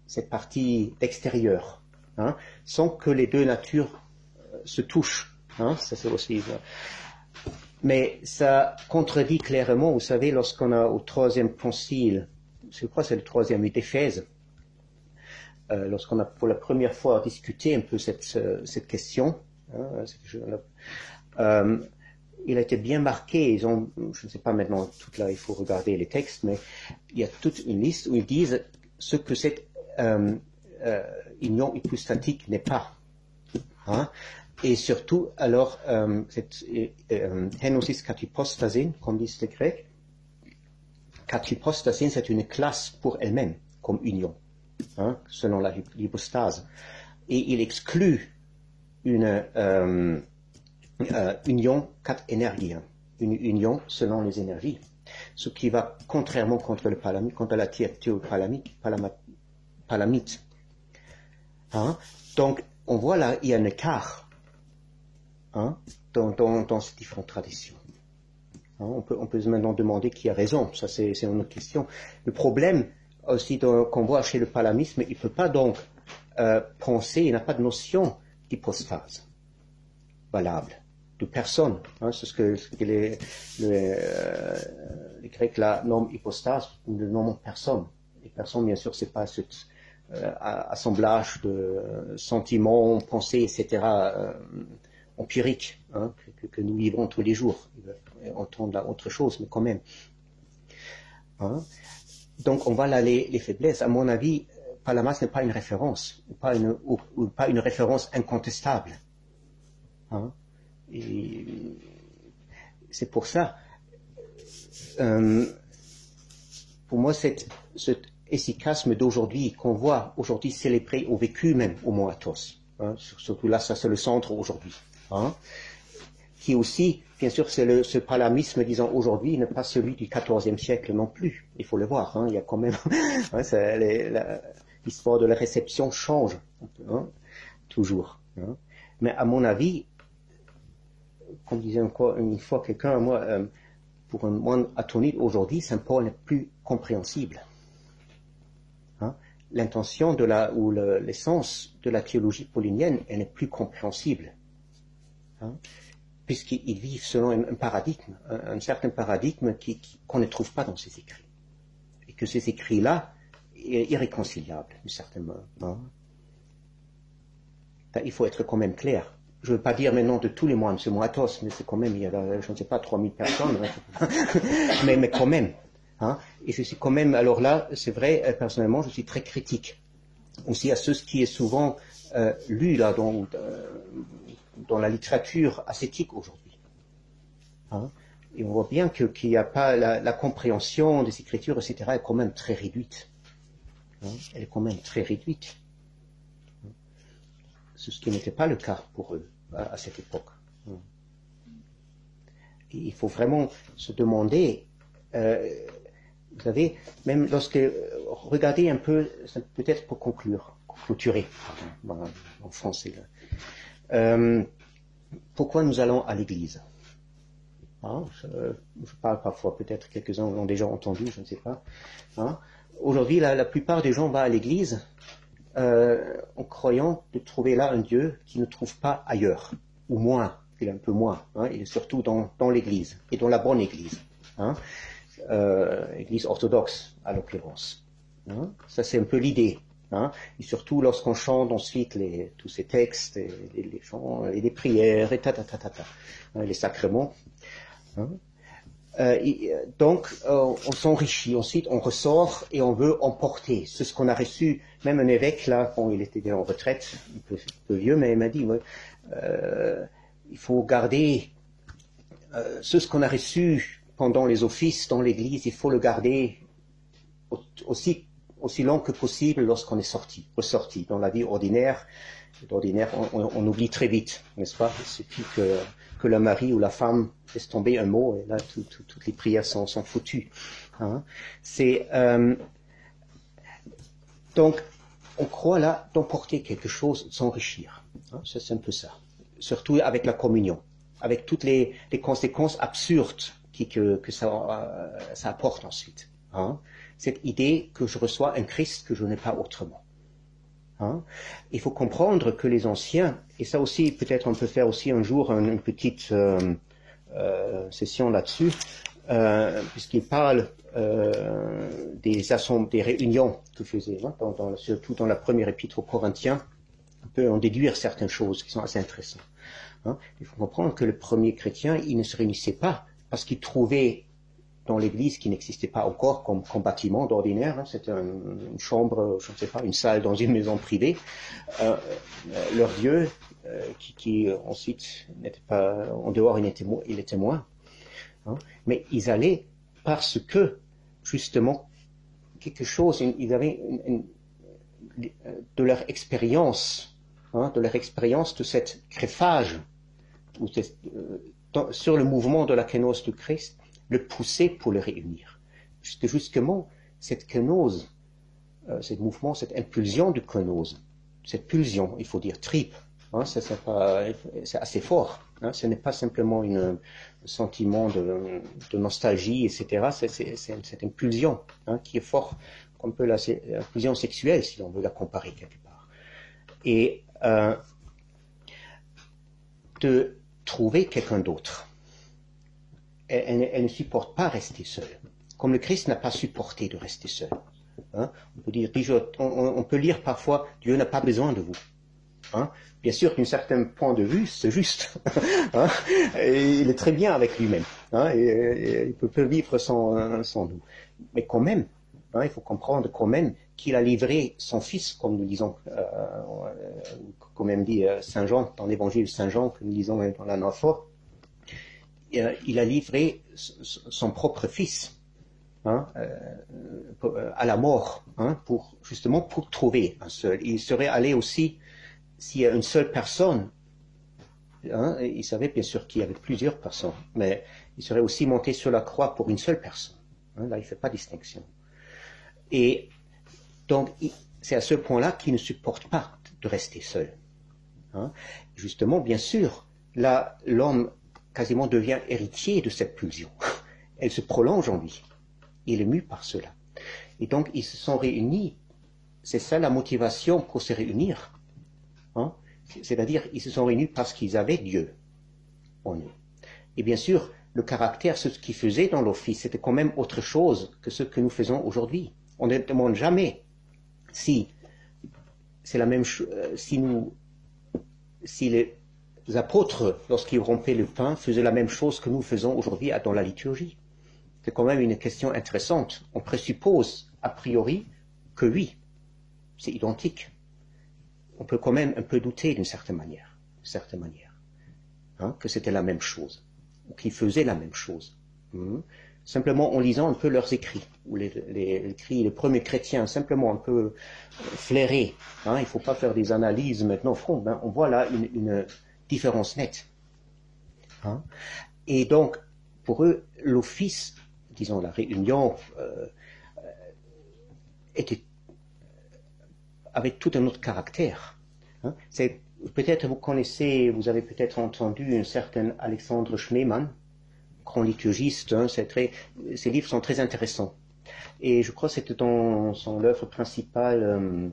cette partie extérieure, hein, sans que les deux natures se touchent. Hein, ça c'est aussi. Mais ça contredit clairement, vous savez, lorsqu'on a au troisième concile, je crois que c'est le troisième d'Éphèse, lorsqu'on a pour la première fois discuté un peu cette question, hein, il a été bien marqué, je ne sais pas maintenant, tout là, il faut regarder les textes, mais il y a toute une liste où ils disent ce que cette union hypostatique n'est pas. Hein. Et surtout, alors, cette Henosis katipostasin, comme disent les Grecs, katipostasin, c'est une classe pour elle-même, comme union, hein, selon l'hypostase. Et il exclut une union kat energia, une union selon les énergies, ce qui va contrairement contre la palamite. Hein? Donc, on voit là, il y a un écart, hein, dans ces différentes traditions. Hein, on peut maintenant demander qui a raison, ça c'est une autre question. Le problème aussi qu'on voit chez le palamisme, il ne peut pas donc penser, il n'a pas de notion d'hypostase valable, de personne. Hein, c'est ce que les Grecs la nomment hypostase, nous le nommons personne. Et personne, bien sûr, c'est pas ce assemblage de sentiments, pensées, etc., empiriques, hein, que nous vivons tous les jours. Ils veulent entendre autre chose, mais quand même. Hein. Donc, on voit là les faiblesses. À mon avis, Palamas n'est pas une référence, ou pas une référence incontestable. Hein. Et c'est pour ça, pour moi, cet efficacement d'aujourd'hui, qu'on voit aujourd'hui célébré au vécu même au Mont Athos, hein, surtout là, ça c'est le centre aujourd'hui, hein, qui aussi, bien sûr, c'est ce palamisme, disons, aujourd'hui, n'est pas celui du XIVe siècle non plus, il faut le voir, hein, il y a quand même, hein, l'histoire de la réception change, hein, toujours, hein. Mais à mon avis, comme disait encore une fois quelqu'un, moi, pour un moine atonite aujourd'hui, Saint Paul n'est plus compréhensible. Hein? L'intention ou l'essence de la théologie paulinienne, elle n'est plus compréhensible. Hein? Puisqu'ils vivent selon un paradigme, un certain paradigme qu'on ne trouve pas dans ces écrits. Et que ces écrits-là est irréconciliable, certainement. Hein? Il faut être quand même clair. Je ne veux pas dire maintenant de tous les moines, ce Mont Athos, mais c'est quand même, il y a, je ne sais pas, 3000 personnes, hein, mais quand même. Hein, et je suis quand même, alors là, c'est vrai, personnellement, je suis très critique. Aussi à ce qui est souvent lu là dans la littérature ascétique aujourd'hui. Hein, et on voit bien qu'il n'y a pas la compréhension des écritures, etc., est quand même très réduite. Hein, elle est quand même très réduite. Ce qui n'était pas le cas pour eux à cette époque. Et il faut vraiment se demander, vous savez, même lorsque, regardez un peu, peut-être pour clôturer, en français. Là. pourquoi nous allons à l'église? Hein, je parle parfois, peut-être quelques-uns l'ont déjà entendu, je ne sais pas. Hein. Aujourd'hui, la plupart des gens vont à l'église en croyant de trouver là un Dieu qu'ils ne trouvent pas ailleurs, ou moins, il est un peu moins, hein, et surtout dans l'église, et dans la bonne église. Hein. Église orthodoxe, à l'occurrence. Hein. Ça, c'est un peu l'idée. Hein. Et surtout lorsqu'on chante ensuite tous ces textes, et les chants, et les prières, et hein, les sacrements. Hein. Donc, on s'enrichit. Ensuite, on ressort et on veut emporter. C'est ce qu'on a reçu. Même un évêque, là, bon, il était déjà en retraite, un peu vieux, mais il m'a dit, ouais, il faut garder ce qu'on a reçu pendant les offices dans l'église, il faut le garder aussi long que possible lorsqu'on est ressorti. Dans la vie ordinaire, on oublie très vite, n'est-ce pas? Il suffit que le mari ou la femme laisse tomber un mot, et là, toutes les prières sont foutues. Hein. Donc, on croit là d'emporter quelque chose, de s'enrichir. Hein. C'est un peu ça. Surtout avec la communion, avec toutes les conséquences absurdes que ça apporte ensuite. Hein. Cette idée que je reçois un Christ que je n'ai pas autrement. Hein. Il faut comprendre que les anciens, et ça aussi, peut-être on peut faire aussi un jour une petite session là-dessus, puisqu'il parle des réunions que faisaient, hein, surtout dans la première épître aux Corinthiens, on peut en déduire certaines choses qui sont assez intéressantes. Hein. Il faut comprendre que le premier chrétien, il ne se réunissait pas parce qu'il trouvait dans l'église qui n'existait pas encore comme bâtiment d'ordinaire, hein, c'était une chambre, je ne sais pas, une salle dans une maison privée, leur Dieu, qui ensuite n'était pas, en dehors il était moins, hein, mais ils allaient parce que, justement, quelque chose, ils avaient de leur expérience, hein, de cette greffage, sur le mouvement de la kénose du Christ, le pousser pour le réunir. Puisque justement, cette kénose, ce mouvement, cette impulsion du kénose, cette pulsion, il faut dire tripe, hein, c'est assez fort. Hein, ce n'est pas simplement un sentiment de nostalgie, etc. C'est cette impulsion, hein, qui est fort, comme peut l'impulsion sexuelle, si on veut la comparer quelque part. Et de trouver quelqu'un d'autre. Elle ne supporte pas rester seule. Comme le Christ n'a pas supporté de rester seul. Hein? On peut lire parfois, Dieu n'a pas besoin de vous. Hein? Bien sûr, d'un certain point de vue, c'est juste. Hein? Et il est très bien avec lui-même. Hein? Et il peut vivre sans nous. Mais quand même, hein, il faut comprendre quand même qu'il a livré son Fils, comme nous disons, comme même dit Saint Jean, dans l'évangile de Saint Jean, que nous lisons dans l'anaphore. Il a livré son propre Fils, hein, à la mort, hein, justement pour trouver un seul. Il serait allé aussi, s'il y a une seule personne, hein, il savait bien sûr qu'il y avait plusieurs personnes, mais il serait aussi monté sur la croix pour une seule personne. Hein, là, il ne fait pas distinction. Et donc, c'est à ce point-là qu'il ne supporte pas de rester seul. Hein. Justement, bien sûr, là, l'homme quasiment devient héritier de cette pulsion. Elle se prolonge en lui. Il est mu par cela. Et donc, ils se sont réunis. C'est ça la motivation pour se réunir. Hein? C'est-à-dire, ils se sont réunis parce qu'ils avaient Dieu en eux. Et bien sûr, le caractère, ce qu'ils faisaient dans l'office, c'était quand même autre chose que ce que nous faisons aujourd'hui. On ne demande jamais si c'est la même chose, si les apôtres, lorsqu'ils rompaient le pain, faisaient la même chose que nous faisons aujourd'hui dans la liturgie. C'est quand même une question intéressante. On présuppose, a priori, que oui, c'est identique. On peut quand même un peu douter d'une certaine manière, hein, que c'était la même chose, ou qu'ils faisaient la même chose. Simplement en lisant un peu leurs écrits, ou les écrits des premiers chrétiens, simplement un peu flairés. Hein, il ne faut pas faire des analyses maintenant frondes. Hein, on voit là une différence nette. Hein. Et donc, pour eux, l'office, disons la réunion, avait tout un autre caractère. Hein. peut-être vous avez peut-être entendu un certain Alexandre Schneemann, grand liturgiste, hein, ses livres sont très intéressants. Et je crois que c'était dans son œuvre principale,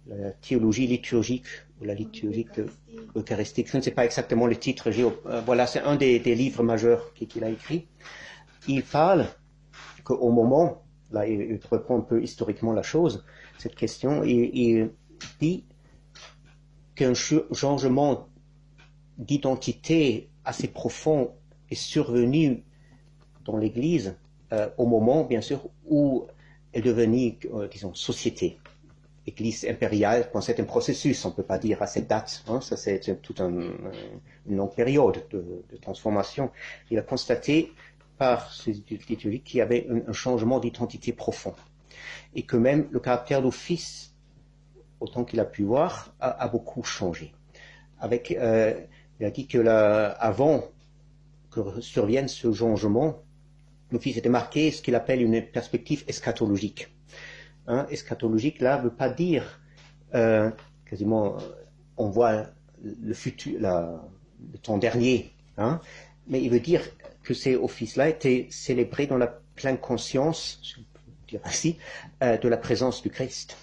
la théologie liturgique, ou la liturgie eucharistique. Je ne sais pas exactement le titre. Voilà, c'est un des livres majeurs qu'il a écrit. Il parle qu'au moment, là, il reprend un peu historiquement la chose, cette question, il dit qu'un changement d'identité assez profond est survenu dans l'Église au moment, bien sûr, où elle devenait, disons, société. Église impériale, quand c'est un processus, on ne peut pas dire à cette date, hein, ça c'est toute une longue période de transformation. Il a constaté par ces liturgies qu'il y avait un changement d'identité profond et que même le caractère d'office, autant qu'il a pu voir, a beaucoup changé. Il a dit que avant que survienne ce changement, l'office était marqué ce qu'il appelle une perspective eschatologique. Hein, eschatologique, là, ne veut pas dire quasiment on voit le futur, le temps dernier, hein, mais il veut dire que ces offices-là étaient célébrés dans la pleine conscience, je peux dire ainsi, de la présence du Christ.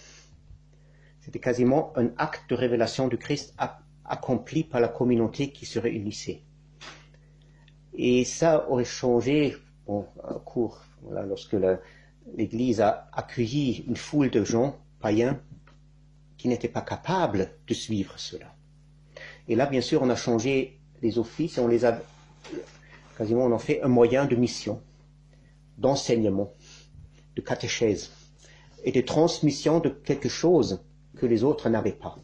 C'était quasiment un acte de révélation du Christ accompli par la communauté qui se réunissait. Et ça aurait changé, voilà, lorsque l'Église a accueilli une foule de gens païens qui n'étaient pas capables de suivre cela. Et là, bien sûr, on a changé les offices et on en fait un moyen de mission, d'enseignement, de catéchèse et de transmission de quelque chose que les autres n'avaient pas.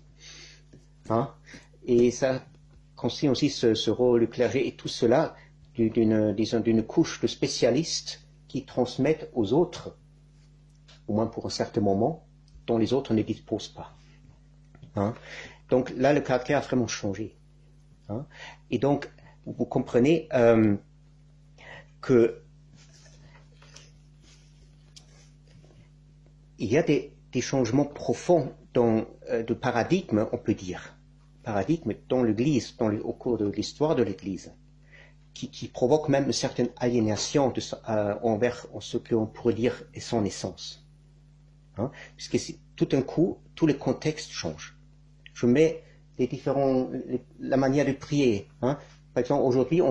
Hein? Et ça concerne aussi ce rôle du clergé et tout cela d'une couche de spécialistes qui transmettent aux autres, au moins pour un certain moment, dont les autres ne disposent pas. Hein? Donc là, le caractère a vraiment changé. Hein? Et donc, vous comprenez que il y a des changements profonds de paradigme, on peut dire, paradigme dans l'Église, au cours de l'histoire de l'Église, qui provoque même une certaine aliénation envers ce qu'on pourrait dire est son essence. Hein? Puisque tout d'un coup, tous les contextes changent. Je mets la manière de prier. Hein? Par exemple, aujourd'hui,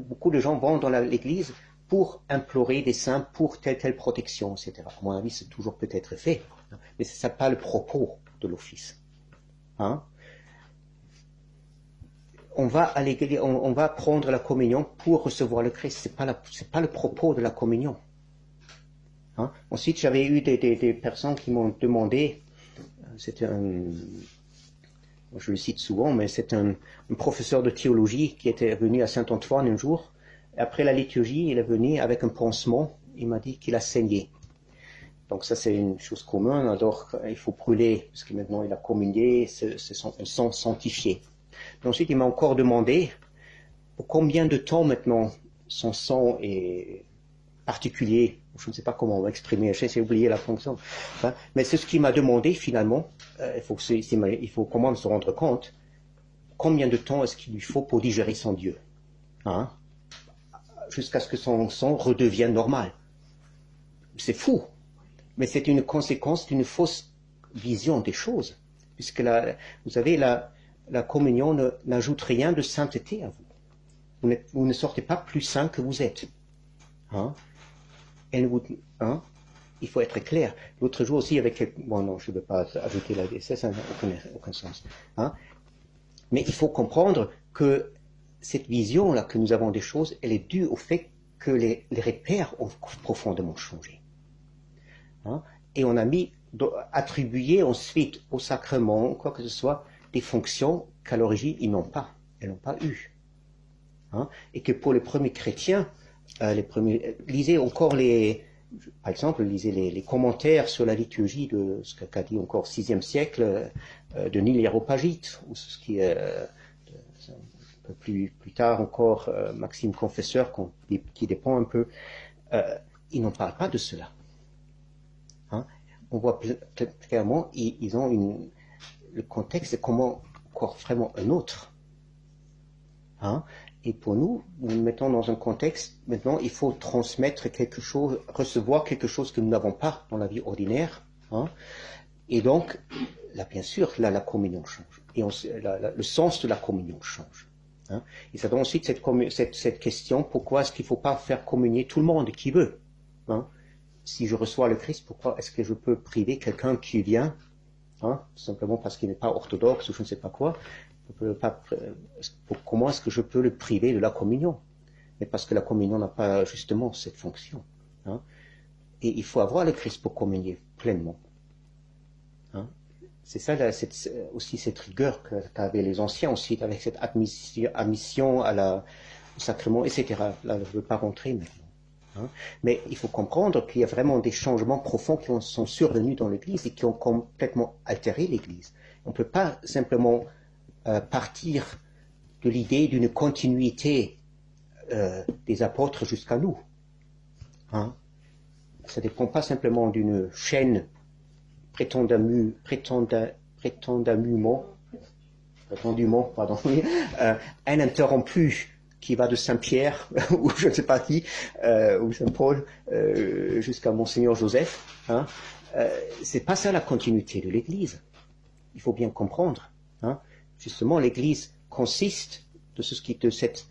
beaucoup de gens vont dans l'Église pour implorer des saints pour telle protection, etc. À mon avis, c'est toujours peut-être fait, hein? Mais ce n'est pas le propos de l'office. Hein? On va prendre la communion pour recevoir le Christ. C'est pas le propos de la communion. Hein? Ensuite, j'avais eu des personnes qui m'ont demandé, je le cite souvent, mais c'est un professeur de théologie qui était venu à Saint-Antoine un jour. Après la liturgie, il est venu avec un pansement. Il m'a dit qu'il a saigné. Donc ça, c'est une chose commune. Alors, il faut brûler, parce que maintenant, il a communié, c'est un sang sanctifié. Ensuite, il m'a encore demandé pour combien de temps maintenant son sang est particulier. Je ne sais pas comment exprimer, j'ai oublié la fonction. Hein? Mais c'est ce qu'il m'a demandé finalement. Il faut comment se rendre compte combien de temps est-ce qu'il lui faut pour digérer son Dieu. Hein? Jusqu'à ce que son sang redevienne normal. C'est fou. Mais c'est une conséquence d'une fausse vision des choses. Puisque vous savez, la communion n'ajoute rien de sainteté à vous. Vous ne sortez pas plus saint que vous êtes. Hein? Il faut être clair. L'autre jour aussi, bon non, je ne veux pas ajouter la DSS, ça n'a aucun sens. Hein? Mais il faut comprendre que cette vision-là que nous avons des choses, elle est due au fait que les repères ont profondément changé. Hein? Et on a attribué ensuite au sacrement, quoi que ce soit, des fonctions qu'à l'origine ils n'ont pas. Elles n'ont pas eu. Hein? Et que pour les premiers chrétiens, lisez encore par exemple, lisez les commentaires sur la liturgie de ce qu'a dit encore au VIe siècle de Nil l'Aréopagite, ou ce qui est un peu plus tard encore Maxime Confesseur, qui dépend un peu. Ils n'en parlent pas de cela. Hein? On voit clairement, ils ont le contexte, comment encore vraiment un autre. Hein? Et pour nous, nous nous mettons dans un contexte, maintenant, il faut transmettre quelque chose, recevoir quelque chose que nous n'avons pas dans la vie ordinaire. Hein? Et donc, là, bien sûr, là, la communion change. Et le sens de la communion change. Hein? Et ça donne ensuite cette question, pourquoi est-ce qu'il ne faut pas faire communier tout le monde qui veut? Hein? Si je reçois le Christ, pourquoi est-ce que je peux priver quelqu'un qui vient, hein, simplement parce qu'il n'est pas orthodoxe ou je ne sais pas quoi? Comment est-ce que je peux le priver de la communion? Mais parce que la communion n'a pas justement cette fonction. Hein? Et il faut avoir le Christ pour communier pleinement. Hein? C'est ça aussi cette rigueur qu'avaient les anciens aussi, avec cette admission au sacrement, etc. Là, je ne veux pas rentrer maintenant. Hein? Mais il faut comprendre qu'il y a vraiment des changements profonds qui sont survenus dans l'Église et qui ont complètement altéré l'Église. On ne peut pas simplement partir de l'idée d'une continuité des apôtres jusqu'à nous. Hein? Ça ne dépend pas simplement d'une chaîne prétendument, ininterrompue qui va de Saint-Pierre, ou je ne sais pas qui, ou Saint-Paul, jusqu'à Monseigneur Joseph. Hein? C'est pas ça la continuité de l'Église. Il faut bien comprendre. Hein? Justement, l'Église consiste de cette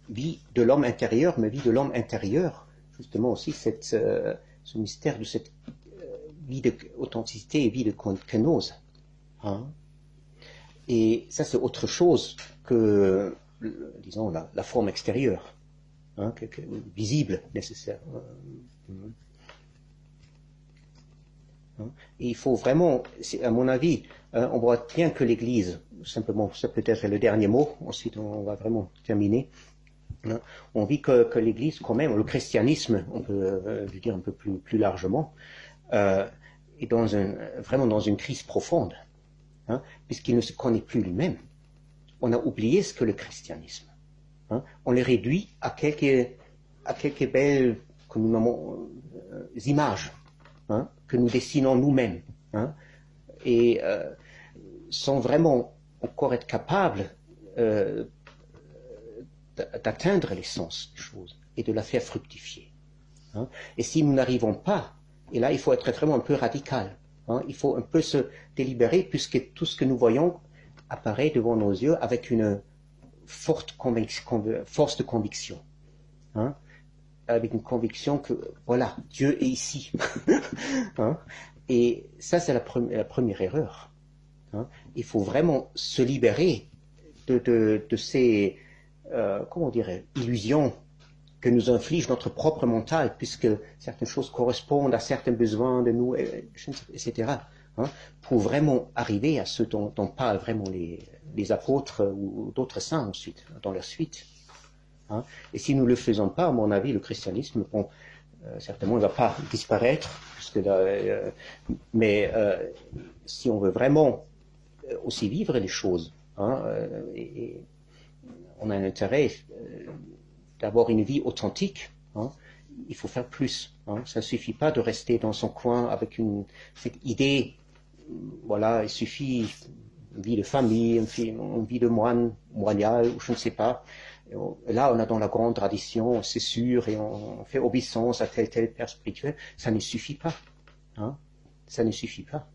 vie de l'homme intérieur, mais vie de l'homme intérieur, justement aussi ce mystère de cette vie d'authenticité et vie de kénose. Hein? Et ça, c'est autre chose que, disons, la forme extérieure, hein, visible, nécessaire. Et il faut vraiment, à mon avis, on voit bien que l'Église, simplement, ça peut être le dernier mot, ensuite on va vraiment terminer. Hein, on vit que l'Église, quand même, le christianisme, on peut le dire un peu plus largement, est vraiment dans une crise profonde, hein, puisqu'il ne se connaît plus lui-même. On a oublié ce que le christianisme. Hein, on le réduit à quelques belles images. Hein, que nous dessinons nous-mêmes, hein, et sans vraiment encore être capables d'atteindre l'essence des choses et de la faire fructifier. Hein. Et si nous n'arrivons pas, et là il faut être vraiment un peu radical, hein, il faut un peu se délibérer puisque tout ce que nous voyons apparaît devant nos yeux avec une force de conviction. Hein. Avec une conviction que, voilà, Dieu est ici. Hein? Et ça, c'est la première erreur. Hein? Il faut vraiment se libérer de ces, comment dirais, illusions que nous inflige notre propre mental, puisque certaines choses correspondent à certains besoins de nous, etc. Hein? Pour vraiment arriver à ce dont parlent vraiment les apôtres ou d'autres saints ensuite, dans leur suite. Hein? Et si nous ne le faisons pas, à mon avis, le christianisme, bon, certainement, ne va pas disparaître, mais si on veut vraiment aussi vivre les choses, hein, et on a un intérêt d'avoir une vie authentique, hein, il faut faire plus. Hein. Ça ne suffit pas de rester dans son coin avec cette idée, voilà, il suffit une vie de famille, une vie de moine, moignal, ou je ne sais pas. Là, on est dans la grande tradition, c'est sûr, et on fait obéissance à tel père spirituel. Ça ne suffit pas. Hein? Ça ne suffit pas.